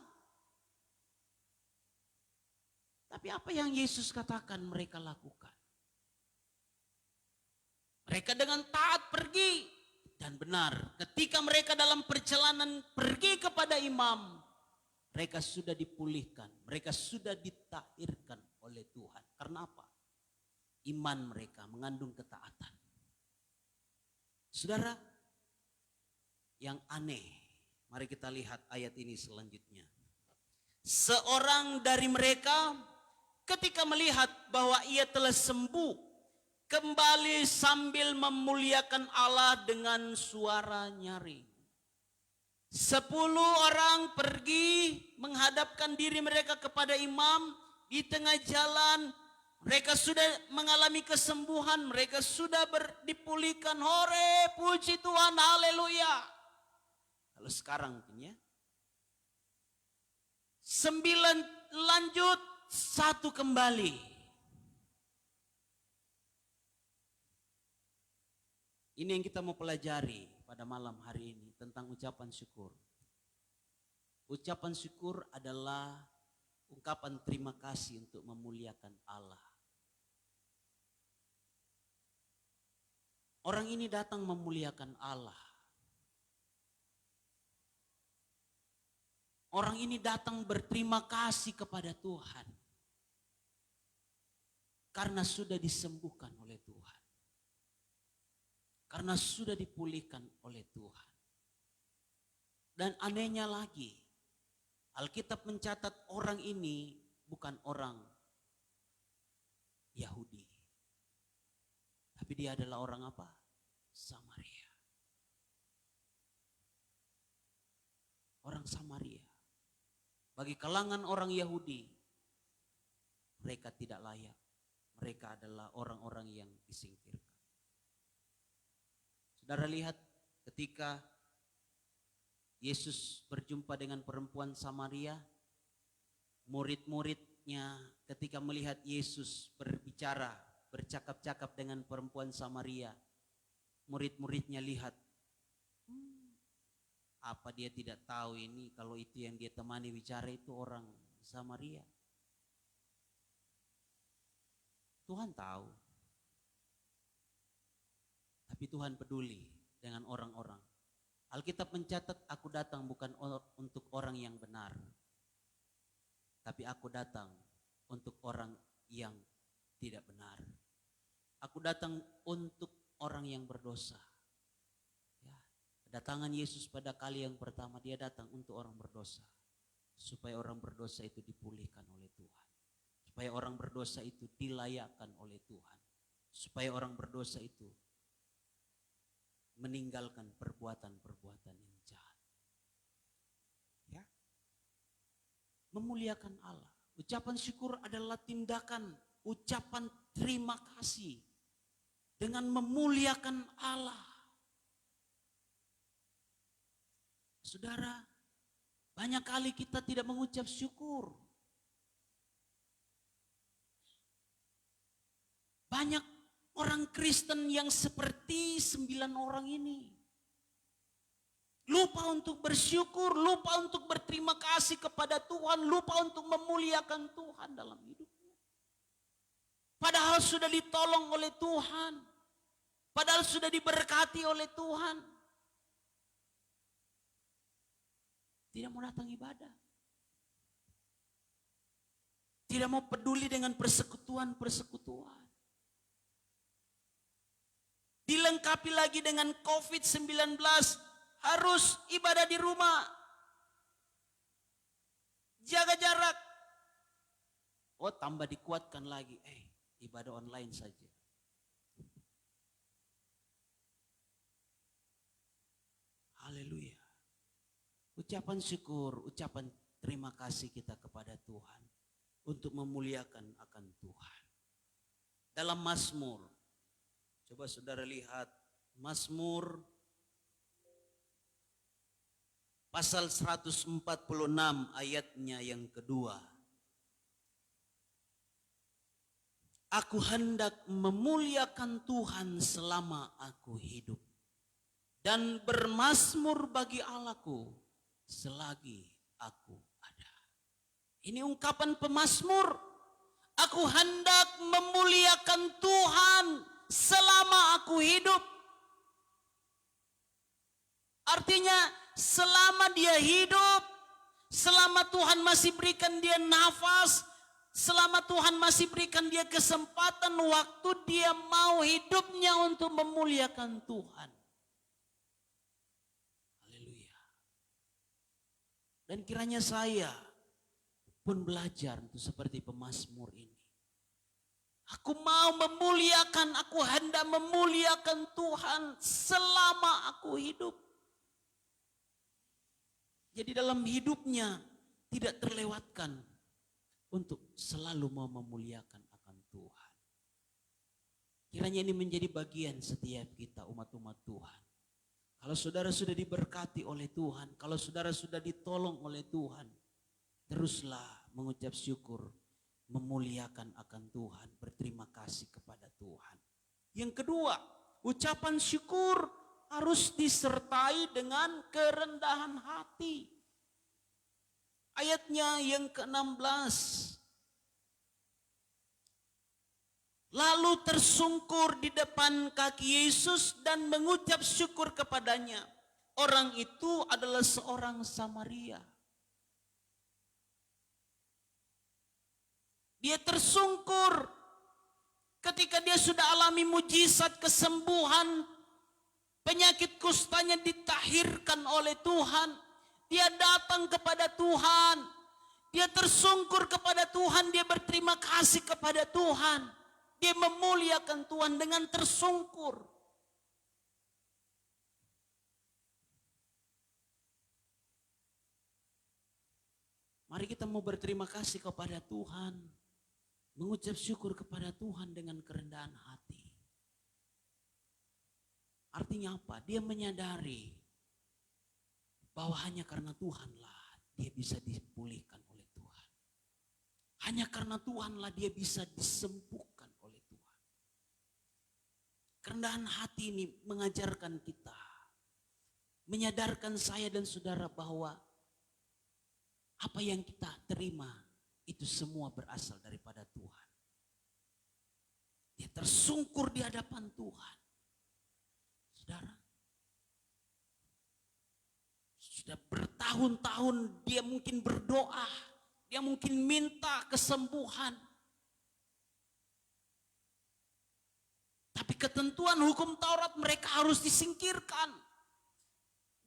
Tapi apa yang Yesus katakan mereka lakukan? Mereka dengan taat pergi. Dan benar, ketika mereka dalam perjalanan pergi kepada imam, mereka sudah dipulihkan, mereka sudah ditahirkan oleh Tuhan. Karena apa? Iman mereka mengandung ketaatan. Saudara, yang aneh, mari kita lihat ayat ini selanjutnya. Seorang dari mereka ketika melihat bahwa ia telah sembuh, kembali sambil memuliakan Allah dengan suara nyaring. 10 orang pergi menghadapkan diri mereka kepada imam. Di tengah jalan mereka sudah mengalami kesembuhan, mereka sudah dipulihkan. Hore, puji Tuhan, haleluya. Kalau sekarang punya 9 lanjut, 1 kembali. Ini yang kita mau pelajari pada malam hari ini tentang ucapan syukur. Ucapan syukur adalah ungkapan terima kasih untuk memuliakan Allah. Orang ini datang memuliakan Allah. Orang ini datang berterima kasih kepada Tuhan. Karena sudah disembuhkan oleh Tuhan. Karena sudah dipulihkan oleh Tuhan. Dan anehnya lagi, Alkitab mencatat orang ini bukan orang Yahudi. Tapi dia adalah orang apa? Samaria. Orang Samaria. Bagi kalangan orang Yahudi, mereka tidak layak. Mereka adalah orang-orang yang disingkirkan. Saudara lihat ketika Yesus berjumpa dengan perempuan Samaria, murid-muridnya ketika melihat Yesus berbicara, bercakap-cakap dengan perempuan Samaria, murid-muridnya lihat, apa dia tidak tahu ini kalau itu yang dia temani bicara itu orang Samaria. Tuhan tahu. Tapi Tuhan peduli dengan orang-orang. Alkitab mencatat, aku datang bukan untuk orang yang benar. Tapi aku datang untuk orang yang tidak benar. Aku datang untuk orang yang berdosa. Ya, kedatangan Yesus pada kali yang pertama, dia datang untuk orang berdosa. Supaya orang berdosa itu dipulihkan oleh Tuhan. Supaya orang berdosa itu dilayakkan oleh Tuhan. Supaya orang berdosa itu meninggalkan perbuatan-perbuatan yang jahat. Ya. Memuliakan Allah. Ucapan syukur adalah tindakan ucapan terima kasih dengan memuliakan Allah. Saudara, banyak kali kita tidak mengucap syukur. Banyak orang Kristen yang seperti 9 orang ini. Lupa untuk bersyukur, lupa untuk berterima kasih kepada Tuhan, lupa untuk memuliakan Tuhan dalam hidupnya. Padahal sudah ditolong oleh Tuhan. Padahal sudah diberkati oleh Tuhan. Tidak mau datang ibadah. Tidak mau peduli dengan persekutuan-persekutuan. Dilengkapi lagi dengan COVID-19. Harus ibadah di rumah. Jaga jarak. Oh, tambah dikuatkan lagi. Ibadah online saja. Haleluya. Ucapan syukur, ucapan terima kasih kita kepada Tuhan untuk memuliakan akan Tuhan. Dalam Mazmur, coba saudara lihat Mazmur pasal 146 ayatnya yang kedua. Aku hendak memuliakan Tuhan selama aku hidup dan bermazmur bagi Allahku selagi aku ada. Ini ungkapan pemazmur. Aku hendak memuliakan Tuhan selama aku hidup. Artinya selama dia hidup, selama Tuhan masih berikan dia nafas, selama Tuhan masih berikan dia kesempatan waktu, dia mau hidupnya untuk memuliakan Tuhan. Haleluya. Dan kiranya saya pun belajar untuk seperti pemazmur ini. Aku mau memuliakan, aku hendak memuliakan Tuhan selama aku hidup. Jadi dalam hidupnya tidak terlewatkan untuk selalu mau memuliakan akan Tuhan. Kiranya ini menjadi bagian setiap kita umat-umat Tuhan. Kalau saudara sudah diberkati oleh Tuhan, kalau saudara sudah ditolong oleh Tuhan, teruslah mengucap syukur, memuliakan akan Tuhan, berterima kasih kepada Tuhan. Yang kedua, ucapan syukur harus disertai dengan kerendahan hati. Ayatnya yang ke-16. Lalu tersungkur di depan kaki Yesus dan mengucap syukur kepadanya. Orang itu adalah seorang Samaria. Dia tersungkur ketika dia sudah alami mujizat kesembuhan. Penyakit kustanya ditahirkan oleh Tuhan. Dia datang kepada Tuhan. Dia tersungkur kepada Tuhan. Dia berterima kasih kepada Tuhan. Dia memuliakan Tuhan dengan tersungkur. Mari kita mau berterima kasih kepada Tuhan. Mengucap syukur kepada Tuhan dengan kerendahan hati. Artinya apa? Dia menyadari bahwa hanya karena Tuhanlah dia bisa dipulihkan oleh Tuhan. Hanya karena Tuhanlah dia bisa disembuhkan oleh Tuhan. Kerendahan hati ini mengajarkan kita, menyadarkan saya dan saudara bahwa apa yang kita terima itu semua berasal daripada Tuhan. Dia tersungkur di hadapan Tuhan. Saudara, sudah bertahun-tahun dia mungkin berdoa, dia mungkin minta kesembuhan. Tapi ketentuan hukum Taurat mereka harus disingkirkan.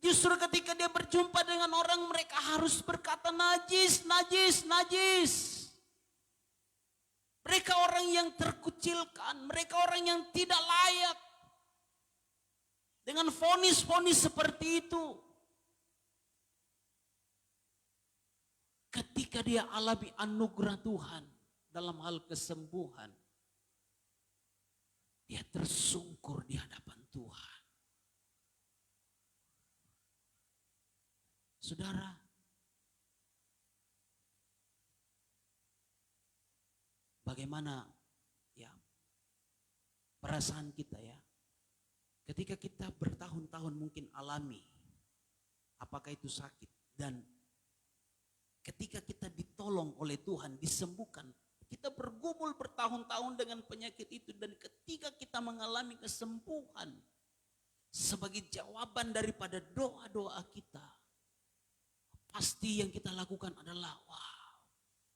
Justru ketika dia berjumpa dengan orang, mereka harus berkata najis, najis, najis. Mereka orang yang terkucilkan, mereka orang yang tidak layak. Dengan vonis-vonis seperti itu. Ketika dia alami anugerah Tuhan dalam hal kesembuhan, dia tersungkur di hadapan Tuhan. Saudara, bagaimana ya perasaan kita ya? Ketika kita bertahun-tahun mungkin alami, apakah itu sakit, dan ketika kita ditolong oleh Tuhan, disembuhkan, kita bergumul bertahun-tahun dengan penyakit itu, dan ketika kita kita mengalami kesembuhan sebagai jawaban daripada doa-doa kita, pasti yang kita lakukan adalah, wow,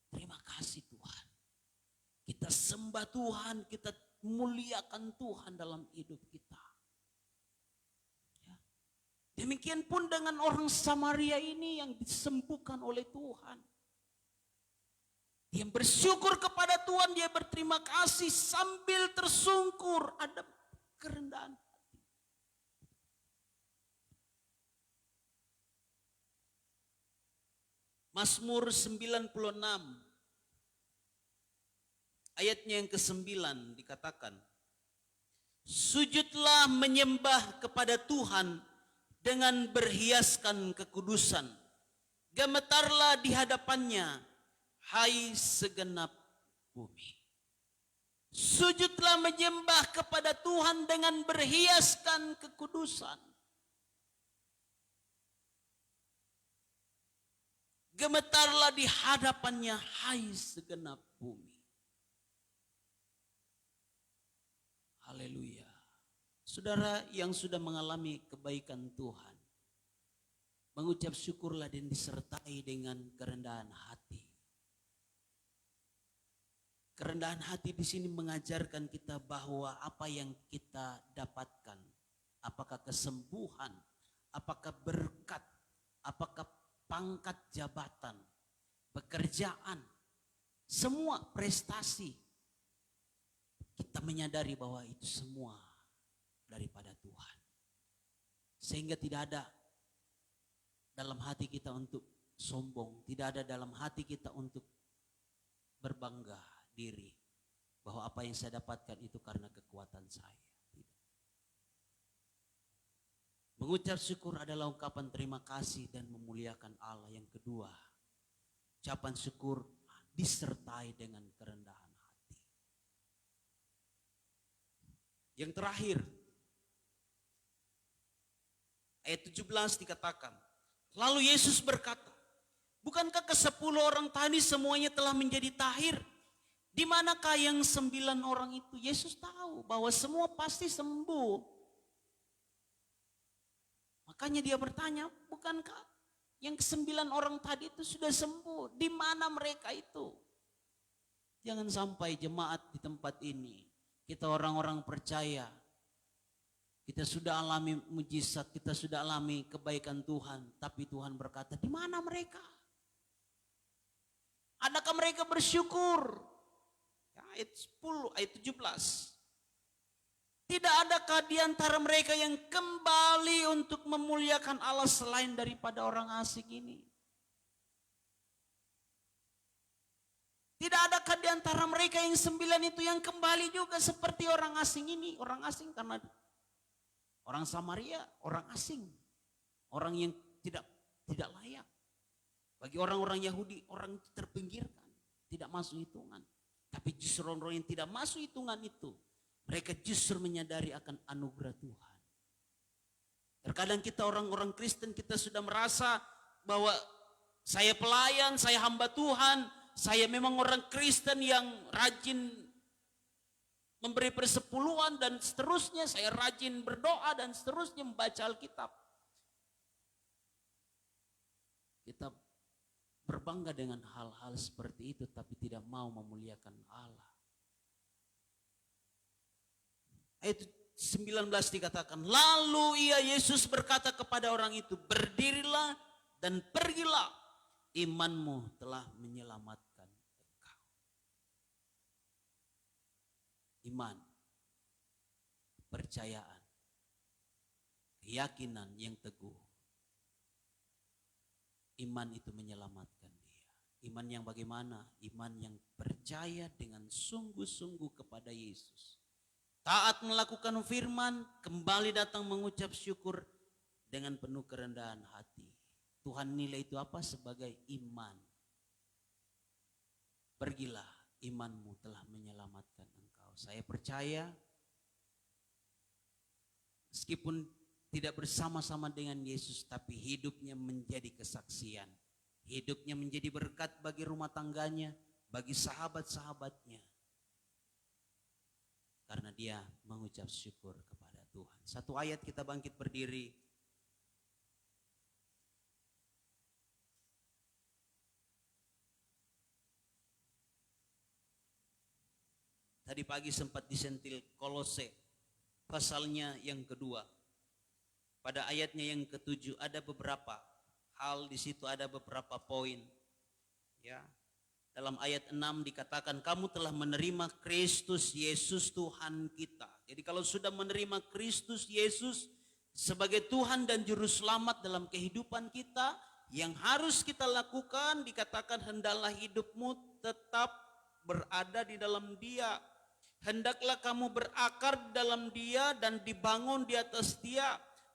terima kasih Tuhan. Kita sembah Tuhan, kita muliakan Tuhan dalam hidup kita. Ya. Demikian pun dengan orang Samaria ini yang disembuhkan oleh Tuhan. Dia bersyukur kepada Tuhan, dia berterima kasih sambil tersungkur, ada kerendahan hati. Mazmur 96 ayatnya yang ke-9 dikatakan, sujudlah menyembah kepada Tuhan dengan berhiaskan kekudusan. Gemetarlah di hadapannya, hai segenap bumi. Sujudlah menyembah kepada Tuhan dengan berhiaskan kekudusan. Gemetarlah di hadapannya, hai segenap bumi. Haleluya. Saudara yang sudah mengalami kebaikan Tuhan, mengucap syukurlah dan disertai dengan kerendahan hati. Kerendahan hati di sini mengajarkan kita bahwa apa yang kita dapatkan, apakah kesembuhan, apakah berkat, apakah pangkat jabatan, pekerjaan, semua prestasi, kita menyadari bahwa itu semua daripada Tuhan. Sehingga tidak ada dalam hati kita untuk sombong, tidak ada dalam hati kita untuk berbangga diri bahwa apa yang saya dapatkan itu karena kekuatan saya. Tidak. Mengucap syukur adalah ungkapan terima kasih dan memuliakan Allah. Yang kedua, ucapan syukur disertai dengan kerendahan hati. Yang terakhir, ayat 17 dikatakan, lalu Yesus berkata, bukankah ke-10 orang tadi semuanya telah menjadi tahir? Di manakah yang 9 orang itu? Yesus tahu bahwa semua pasti sembuh. Makanya dia bertanya, bukankah yang ke-9 orang tadi itu sudah sembuh? Di mana mereka itu? Jangan sampai jemaat di tempat ini, kita orang-orang percaya, kita sudah alami mujizat, kita sudah alami kebaikan Tuhan, tapi Tuhan berkata, di mana mereka? Adakah mereka bersyukur? Ayat 10, ayat 17. Tidak adakah di antara mereka yang kembali untuk memuliakan Allah selain daripada orang asing ini? Tidak adakah di antara mereka yang 9 itu yang kembali juga seperti orang asing ini? Orang asing karena orang Samaria, orang asing. Orang yang tidak layak. Bagi orang-orang Yahudi, orang terpinggirkan, tidak masuk hitungan. Tapi justru orang-orang yang tidak masuk hitungan itu, mereka justru menyadari akan anugerah Tuhan. Terkadang kita orang-orang Kristen, kita sudah merasa bahwa saya pelayan, saya hamba Tuhan, saya memang orang Kristen yang rajin memberi persepuluhan dan seterusnya, saya rajin berdoa dan seterusnya, membaca Alkitab. Kita berbangga dengan hal-hal seperti itu, tapi tidak mau memuliakan Allah. Ayat 19 dikatakan, lalu Yesus berkata kepada orang itu, berdirilah dan pergilah, imanmu telah menyelamatkan engkau. Iman, kepercayaan, keyakinan yang teguh. Iman itu menyelamatkan dia. Iman yang bagaimana? Iman yang percaya dengan sungguh-sungguh kepada Yesus. Taat melakukan firman, kembali datang mengucap syukur dengan penuh kerendahan hati. Tuhan nilai itu apa? Sebagai iman. Pergilah, imanmu telah menyelamatkan engkau. Saya percaya, meskipun tidak bersama-sama dengan Yesus, tapi hidupnya menjadi kesaksian. Hidupnya menjadi berkat bagi rumah tangganya, bagi sahabat-sahabatnya. karena dia mengucap syukur kepada Tuhan. Satu ayat kita bangkit berdiri. Tadi pagi sempat disentil Kolose pasalnya yang kedua. Pada ayatnya yang ke-7 ada beberapa hal di situ, ada beberapa poin. Ya. Dalam ayat 6 dikatakan kamu telah menerima Kristus Yesus Tuhan kita. Jadi kalau sudah menerima Kristus Yesus sebagai Tuhan dan Juru Selamat dalam kehidupan kita, yang harus kita lakukan dikatakan hendaklah hidupmu tetap berada di dalam Dia. Hendaklah kamu berakar di dalam Dia dan dibangun di atas Dia.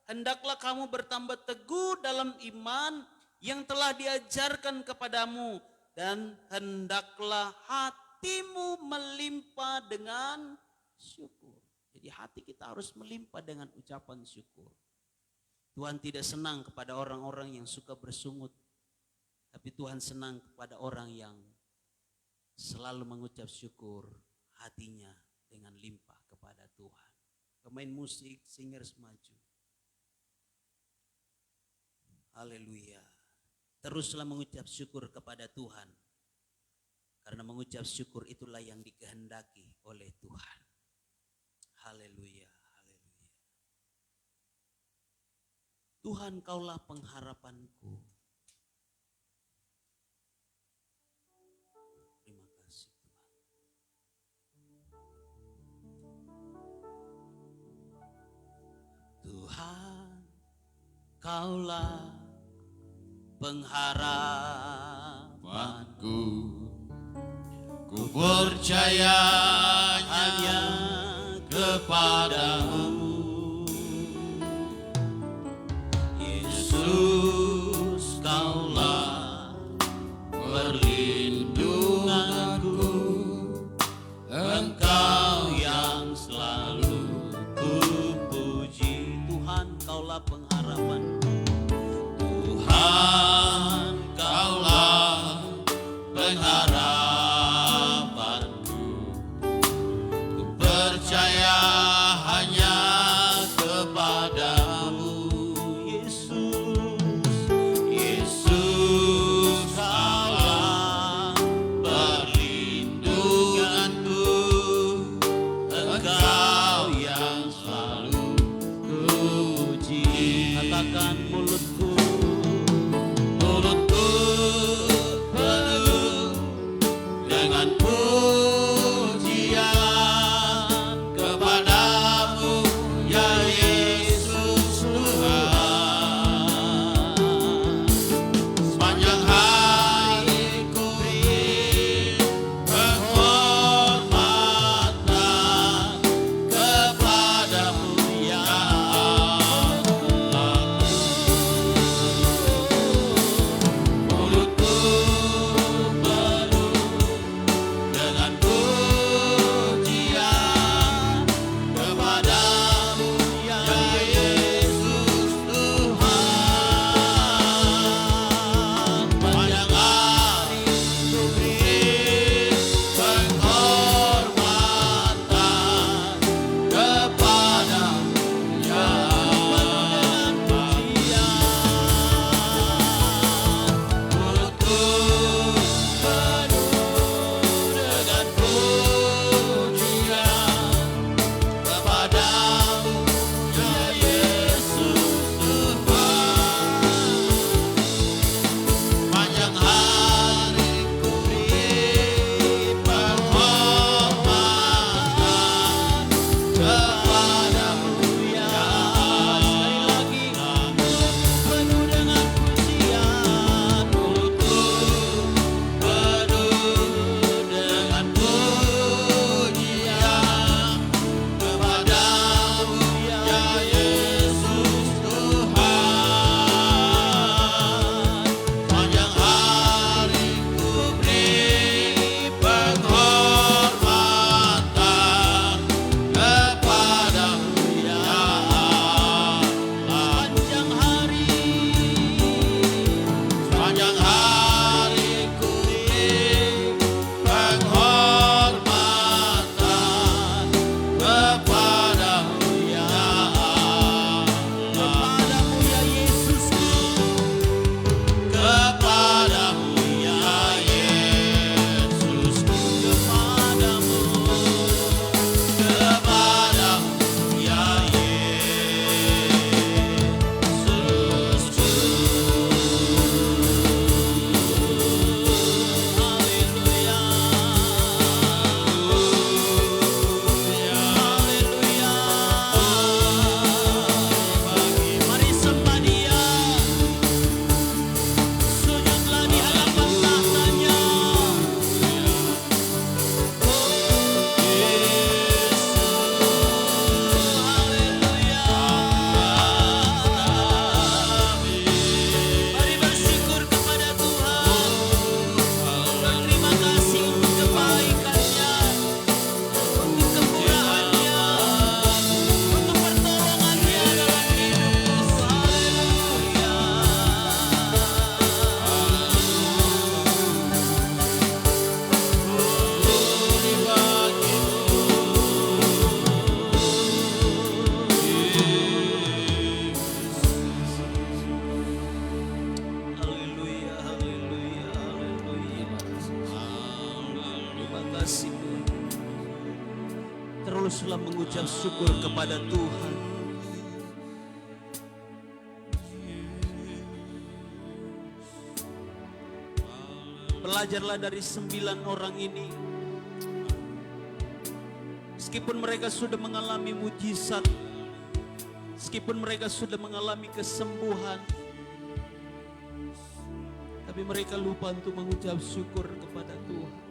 Hendaklah kamu bertambah teguh dalam iman yang telah diajarkan kepadamu. Dan hendaklah hatimu melimpah dengan syukur. Jadi hati kita harus melimpah dengan ucapan syukur. Tuhan tidak senang kepada orang-orang yang suka bersungut. Tapi Tuhan senang kepada orang yang selalu mengucap syukur. Hatinya dengan limpah kepada Tuhan. Pemain musik, singers maju. Haleluya. Teruslah mengucap syukur kepada Tuhan. Karena mengucap syukur itulah yang dikehendaki oleh Tuhan. Haleluya, haleluya. Tuhan, Kaulah pengharapanku. Terima kasih Tuhan. Tuhan, Kaulah pengharapanku. Ku percaya hanya kepadamu, Yesus, Kaulah perlindunganku, Engkau yang selalu kupuji. Tuhan, Kaulah pengharapanku. Tuhan, Kaulah pengharapanku. Ku percaya hanya kepadamu, Yesus, Yesus, Kaulah perlindunganku, Engkau yang selalu kupuji. katakan mulutku Mulutku penuh mengucap syukur kepada Tuhan. Belajarlah dari 9 orang ini. Meskipun mereka sudah mengalami mujizat, meskipun mereka sudah mengalami kesembuhan, tapi mereka lupa untuk mengucap syukur kepada Tuhan.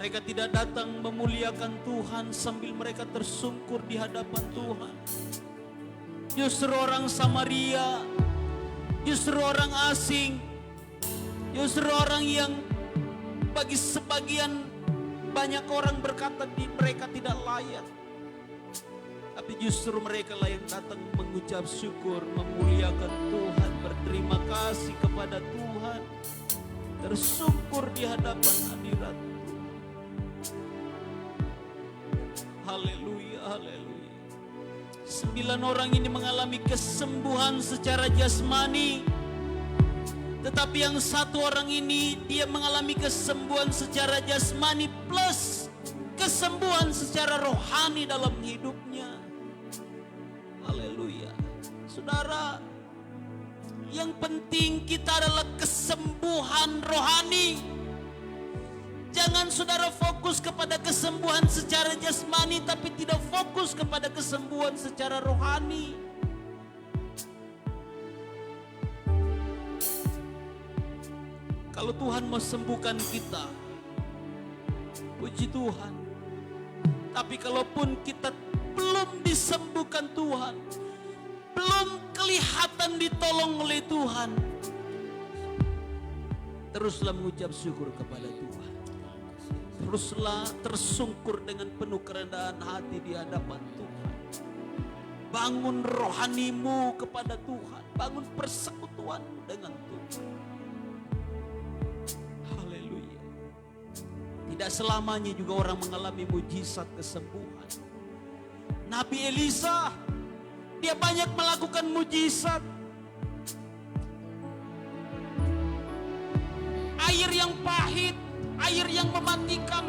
Mereka tidak datang memuliakan Tuhan sambil mereka tersungkur di hadapan Tuhan. Justru orang Samaria, justru orang asing, justru orang yang bagi sebagian banyak orang berkata mereka tidak layak. Tapi justru mereka lah yang datang mengucap syukur, memuliakan Tuhan, berterima kasih kepada Tuhan, tersungkur di hadapan hadirat Tuhan. Haleluya, haleluya. 9 orang ini mengalami kesembuhan secara jasmani. Tetapi yang satu orang ini dia mengalami kesembuhan secara jasmani plus kesembuhan secara rohani dalam hidupnya. Haleluya. Saudara, yang penting kita adalah kesembuhan rohani. Jangan saudara fokus kepada kesembuhan secara jasmani tapi tidak fokus kepada kesembuhan secara rohani. Kalau Tuhan mau sembuhkan kita, puji Tuhan. Tapi kalaupun kita belum disembuhkan Tuhan, belum kelihatan ditolong oleh Tuhan, teruslah mengucap syukur kepada Tuhan. Teruslah tersungkur dengan penuh kerendahan hati di hadapan Tuhan. Bangun rohanimu kepada Tuhan, bangun persekutuanmu dengan Tuhan. Tidak selamanya juga orang mengalami mujizat kesembuhan. Nabi Elisa, dia banyak melakukan mujizat. Air yang pahit, air yang mematikan,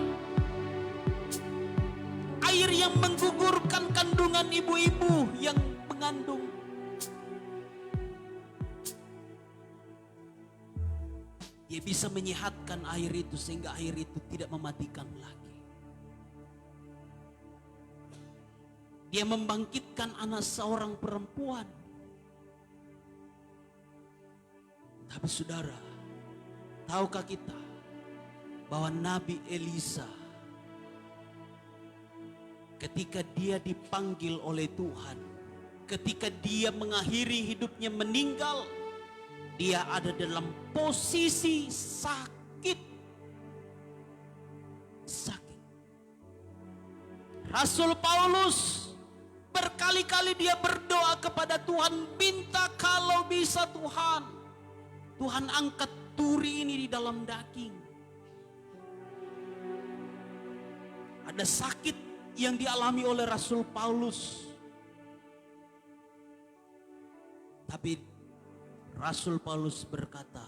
air yang menggugurkan kandungan ibu-ibu yang mengandung. Dia bisa menyehatkan air itu sehingga air itu tidak mematikan lagi. Dia membangkitkan anak seorang perempuan. Tapi saudara, tahukah kita bahwa Nabi Elisa ketika dia dipanggil oleh Tuhan, ketika dia mengakhiri hidupnya meninggal, dia ada dalam posisi sakit. Sakit. Rasul Paulus berkali-kali dia berdoa kepada Tuhan, minta kalau bisa Tuhan, Tuhan angkat duri ini di dalam daging. Ada sakit yang dialami oleh Rasul Paulus. Tapi Rasul Paulus berkata,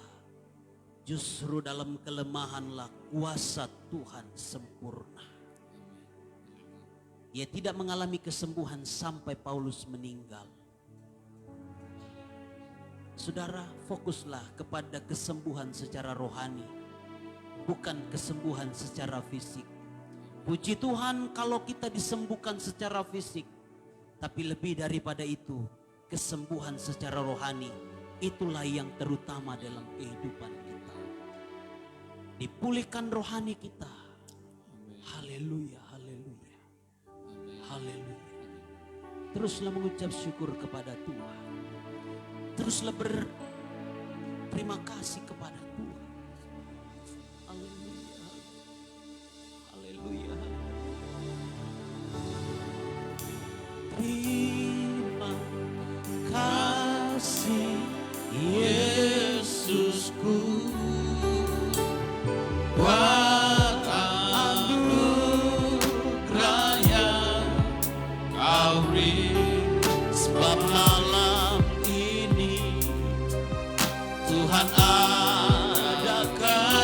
justru dalam kelemahanlah kuasa Tuhan sempurna. Dia tidak mengalami kesembuhan sampai Paulus meninggal. Saudara, fokuslah kepada kesembuhan secara rohani, bukan kesembuhan secara fisik. Puji Tuhan kalau kita disembuhkan secara fisik, tapi lebih daripada itu, kesembuhan secara rohani. Itulah yang terutama dalam kehidupan kita. Dipulihkan rohani kita. Haleluya, haleluya. Haleluya. Teruslah mengucap syukur kepada Tuhan. Teruslah berterima kasih kepada Tuhan. Haleluya. Haleluya. Terima kasih Yesusku, buat anugerah yang Kau beri, sebab malam ini Tuhan adakan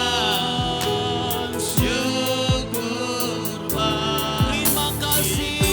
syukur. Terima kasih.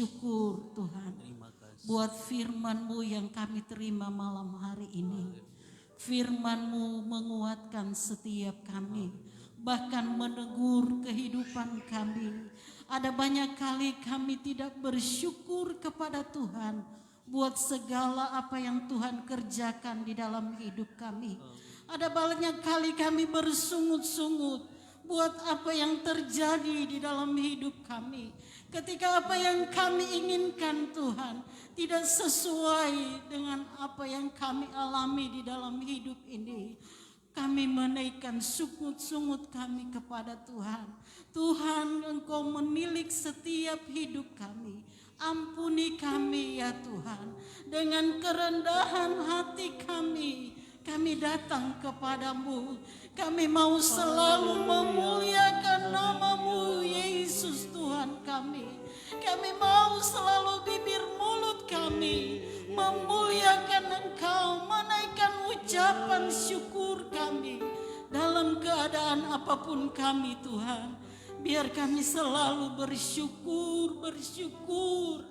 bersyukur Tuhan Terima kasih. buat firman-Mu yang kami terima malam hari ini. Firman-Mu menguatkan setiap kami, bahkan menegur kehidupan kami. Ada banyak kali kami tidak bersyukur kepada Tuhan buat segala apa yang Tuhan kerjakan di dalam hidup kami. Ada banyak kali kami bersungut-sungut buat apa yang terjadi di dalam hidup kami. Ketika apa yang kami inginkan Tuhan tidak sesuai dengan apa yang kami alami di dalam hidup ini, kami menaikkan sungut-sungut kami kepada Tuhan. Tuhan, Engkau menilik setiap hidup kami. Ampuni kami ya Tuhan. Dengan kerendahan hati kami datang kepadamu. Kami mau selalu memuliakan nama-Mu Yesus Tuhan kami. Kami mau selalu bibir mulut kami memuliakan Engkau, menaikkan ucapan syukur kami dalam keadaan apapun kami Tuhan. Biar kami selalu bersyukur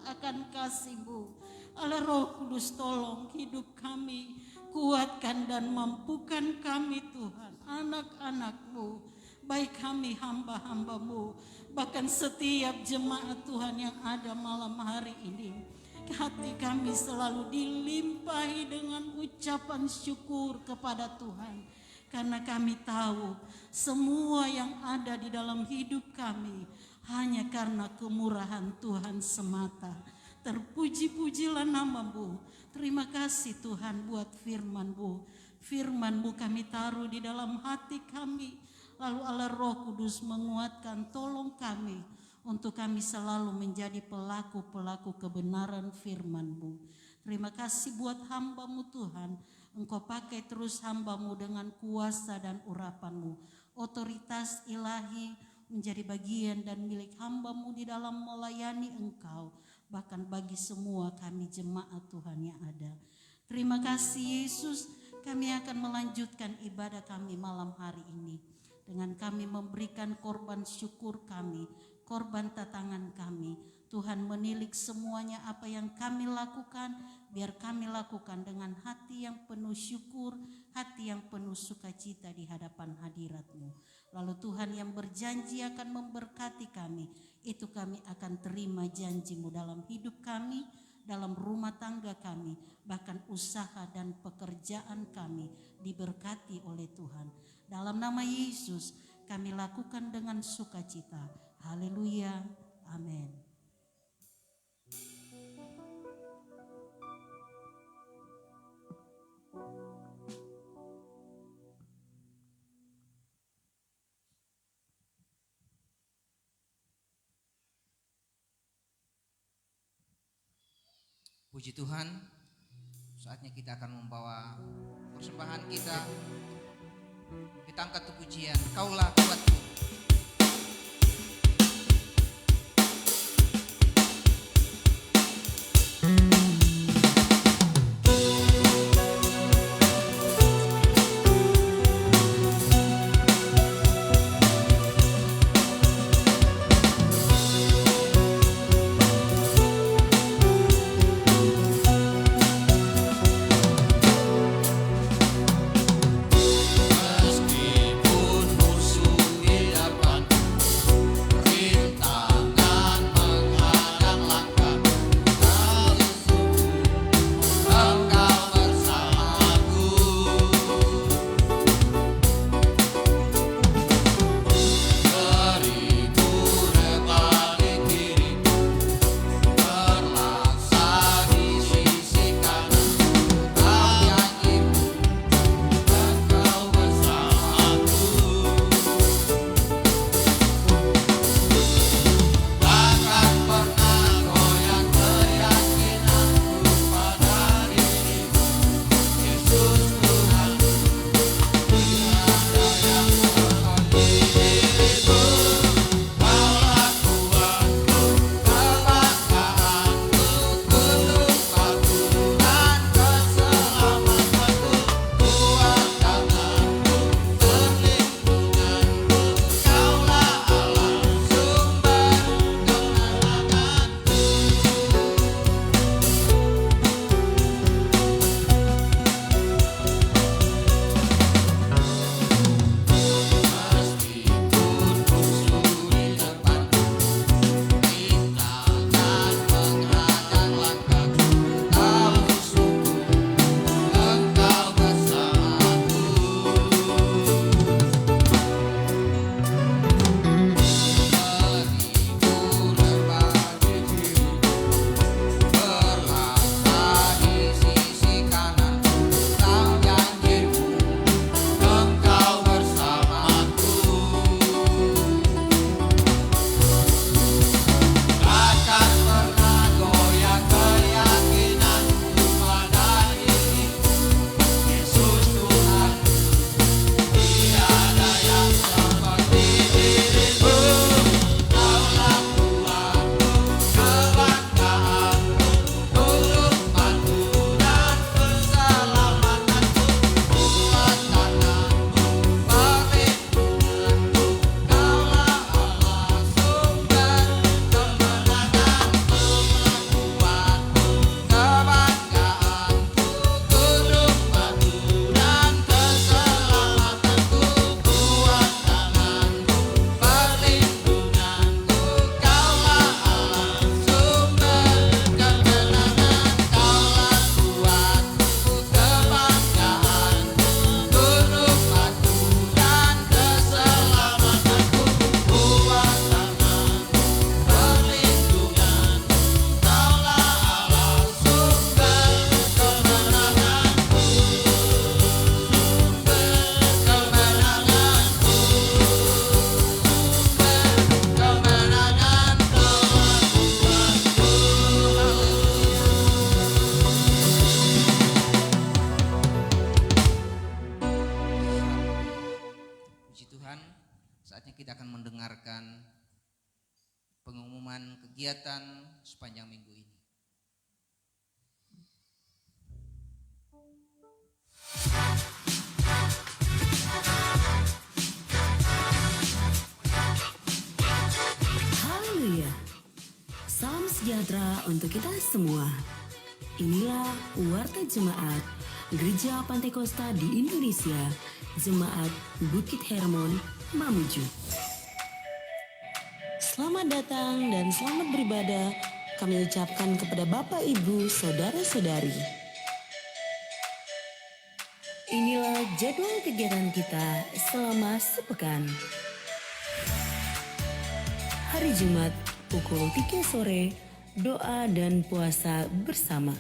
akan kasih-Mu. Allah Roh Kudus, tolong hidup kami, kuatkan dan mampukan kami Tuhan, anak-anak-Mu, baik kami hamba-hamba-Mu, bahkan setiap jemaat Tuhan yang ada malam hari ini. Hati kami selalu dilimpahi dengan ucapan syukur kepada Tuhan. Karena kami tahu semua yang ada di dalam hidup kami hanya karena kemurahan Tuhan semata. Terpuji-pujilah nama-Mu. Terima kasih Tuhan buat firman-Mu. Firman-Mu kami taruh di dalam hati kami. Lalu Allah Roh Kudus menguatkan, tolong kami untuk kami selalu menjadi pelaku-pelaku kebenaran firman-Mu. Terima kasih buat hamba-Mu Tuhan. Engkau pakai terus hamba-Mu dengan kuasa dan urapan-Mu. Otoritas ilahi menjadi bagian dan milik hamba-Mu di dalam melayani Engkau. Bahkan bagi semua kami jemaat Tuhan yang ada. Terima kasih Yesus, kami akan melanjutkan ibadah kami malam hari ini. Dengan kami memberikan korban syukur kami, korban tatangan kami. Tuhan menilik semuanya apa yang kami lakukan, biar kami lakukan dengan hati yang penuh syukur, hati yang penuh sukacita di hadapan hadirat-Mu. Lalu Tuhan yang berjanji akan memberkati kami, itu kami akan terima janji-Mu dalam hidup kami, dalam rumah tangga kami, bahkan usaha dan pekerjaan kami diberkati oleh Tuhan. Dalam nama Yesus kami lakukan dengan sukacita. Haleluya. Amin. Puji Tuhan, saatnya kita akan membawa persembahan kita. Kita angkat pujian, Kaulah kuatku. Meskipun musuh kegiatan sepanjang minggu ini. Haleluya. Salam sejahtera untuk kita semua. Inilah Warta Jemaat Gereja Pantai Kosta di Indonesia, Jemaat Bukit Hermon, Mamuju. Selamat datang dan selamat beribadah kami ucapkan kepada Bapak, Ibu, Saudara-saudari. Inilah jadwal kegiatan kita selama sepekan. Hari Jumat pukul 3 sore, doa dan puasa bersama.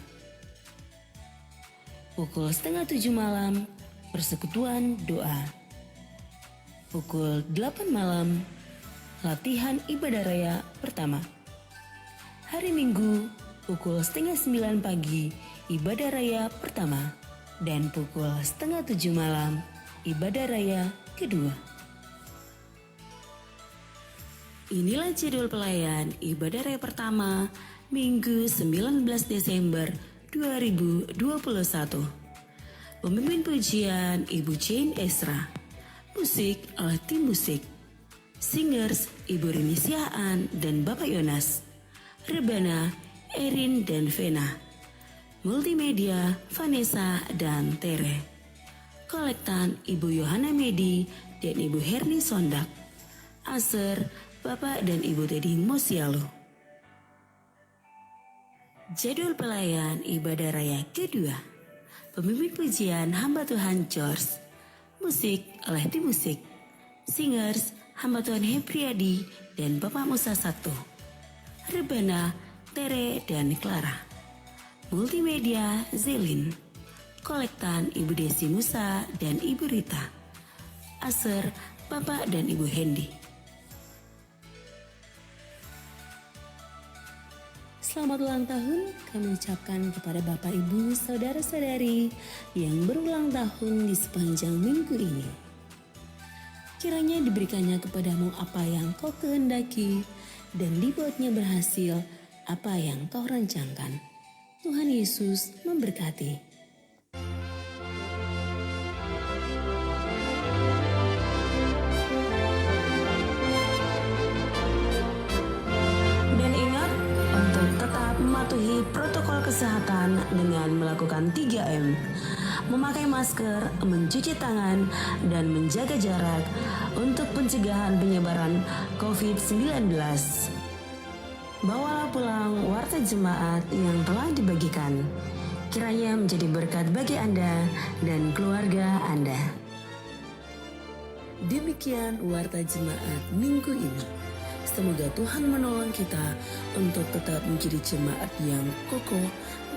Pukul 6:30 malam, persekutuan doa. Pukul 8 malam, latihan ibadah raya pertama. Hari Minggu, pukul 8:30 pagi, ibadah raya pertama. Dan pukul 6:30 malam, ibadah raya kedua. Inilah jadwal pelayan ibadah raya pertama, Minggu 19 Desember 2021. Pemimpin pujian Ibu Jane Esra. Musik oleh tim musik. Singers Ibu Rini Siaan dan Bapak Yonas. Rebana, Erin dan Vena. Multimedia Vanessa dan Tere. Kolektan Ibu Yohana Medi dan Ibu Herni Sondak. Aser Bapak dan Ibu Teddy Mosialo. Jadwal pelayan ibadah raya kedua. Pemimpin pujian hamba Tuhan George. Musik oleh tim musik. Singers hamba Tuhan Hepriadi dan Bapak Musa Sato. Rebana, Tere dan Clara. Multimedia Zelin. Kolektan Ibu Desi Musa dan Ibu Rita. Aser Bapak dan Ibu Hendy. Selamat ulang tahun kami ucapkan kepada Bapak, Ibu, Saudara-saudari yang berulang tahun di sepanjang minggu ini. Kiranya diberikannya kepadamu apa yang kau kehendaki dan dibuatnya berhasil apa yang kau rancangkan. Tuhan Yesus memberkati. Mematuhi protokol kesehatan dengan melakukan 3M, memakai masker, mencuci tangan, dan menjaga jarak untuk pencegahan penyebaran COVID-19. Bawalah pulang warta jemaat yang telah dibagikan. Kiranya menjadi berkat bagi Anda dan keluarga Anda. Demikian warta jemaat minggu ini. Semoga Tuhan menolong kita untuk tetap menjadi jemaat yang kokoh,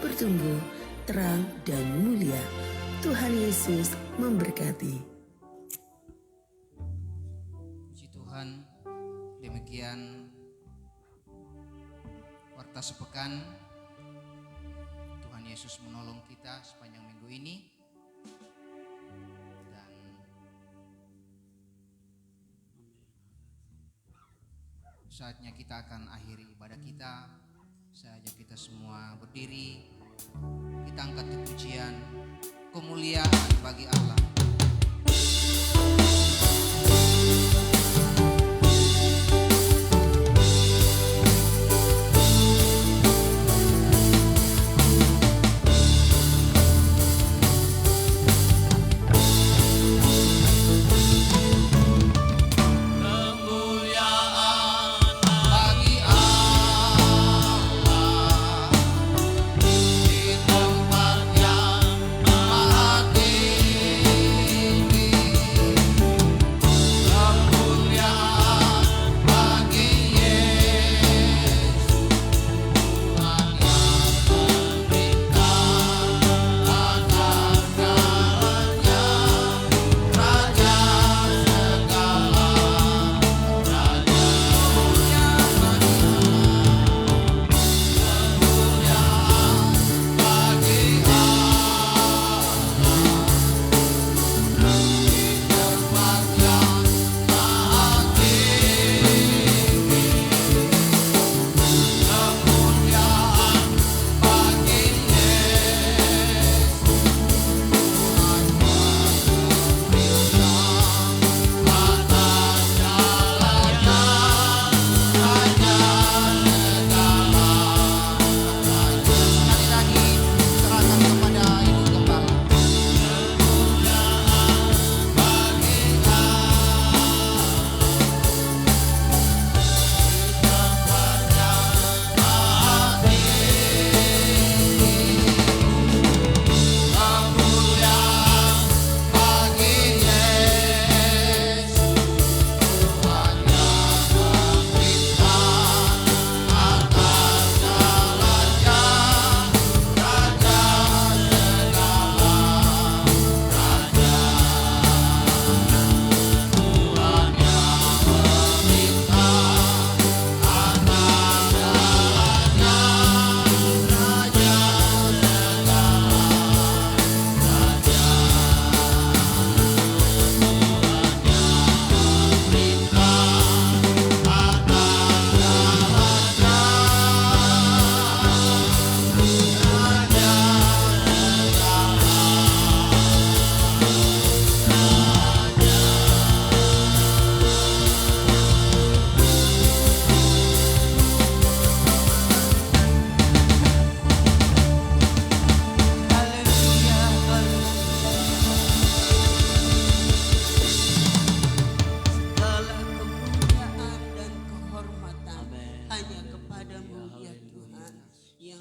bertumbuh, terang, dan mulia. Tuhan Yesus memberkati. Puji Tuhan, demikian warta sepekan. Tuhan Yesus menolong kita sepanjang minggu ini. Saatnya kita akan akhiri ibadah kita. Saya ajak kita semua berdiri. Kita angkat pujian kemuliaan bagi Allah. Di tempat yang maha tinggi.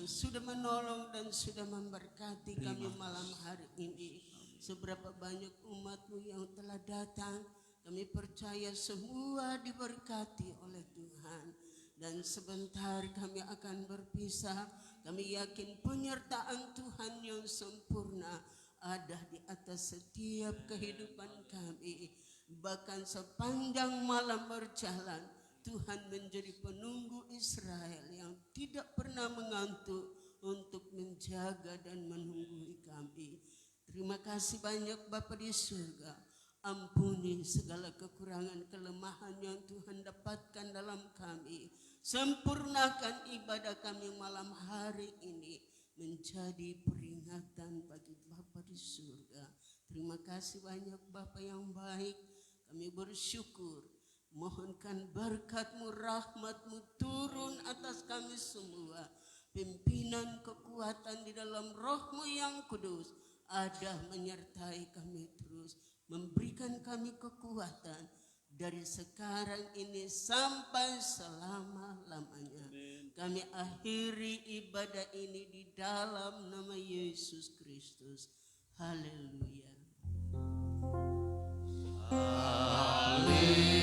yang sudah menolong dan sudah memberkati kami malam hari ini. Seberapa banyak umat-Mu yang telah datang, kami percaya semua diberkati oleh Tuhan. Dan sebentar kami akan berpisah. Kami yakin penyertaan Tuhan yang sempurna ada di atas setiap kehidupan kami. Bahkan sepanjang malam berjalan, Tuhan menjadi penunggu Israel yang tidak pernah mengantuk untuk menjaga dan menunggui kami. Terima kasih banyak Bapa di surga. Ampuni segala kekurangan kelemahan yang Tuhan dapatkan dalam kami. Sempurnakan ibadah kami malam hari ini menjadi peringatan bagi Bapa di surga. Terima kasih banyak Bapa yang baik. Kami bersyukur. Mohonkan berkat-Mu, rahmat-Mu turun atas kami semua. Pimpinan kekuatan di dalam Roh-Mu yang kudus ada menyertai kami terus. Memberikan kami kekuatan dari sekarang ini sampai selama-lamanya. Kami akhiri ibadah ini di dalam nama Yesus Kristus. Haleluya. Haleluya.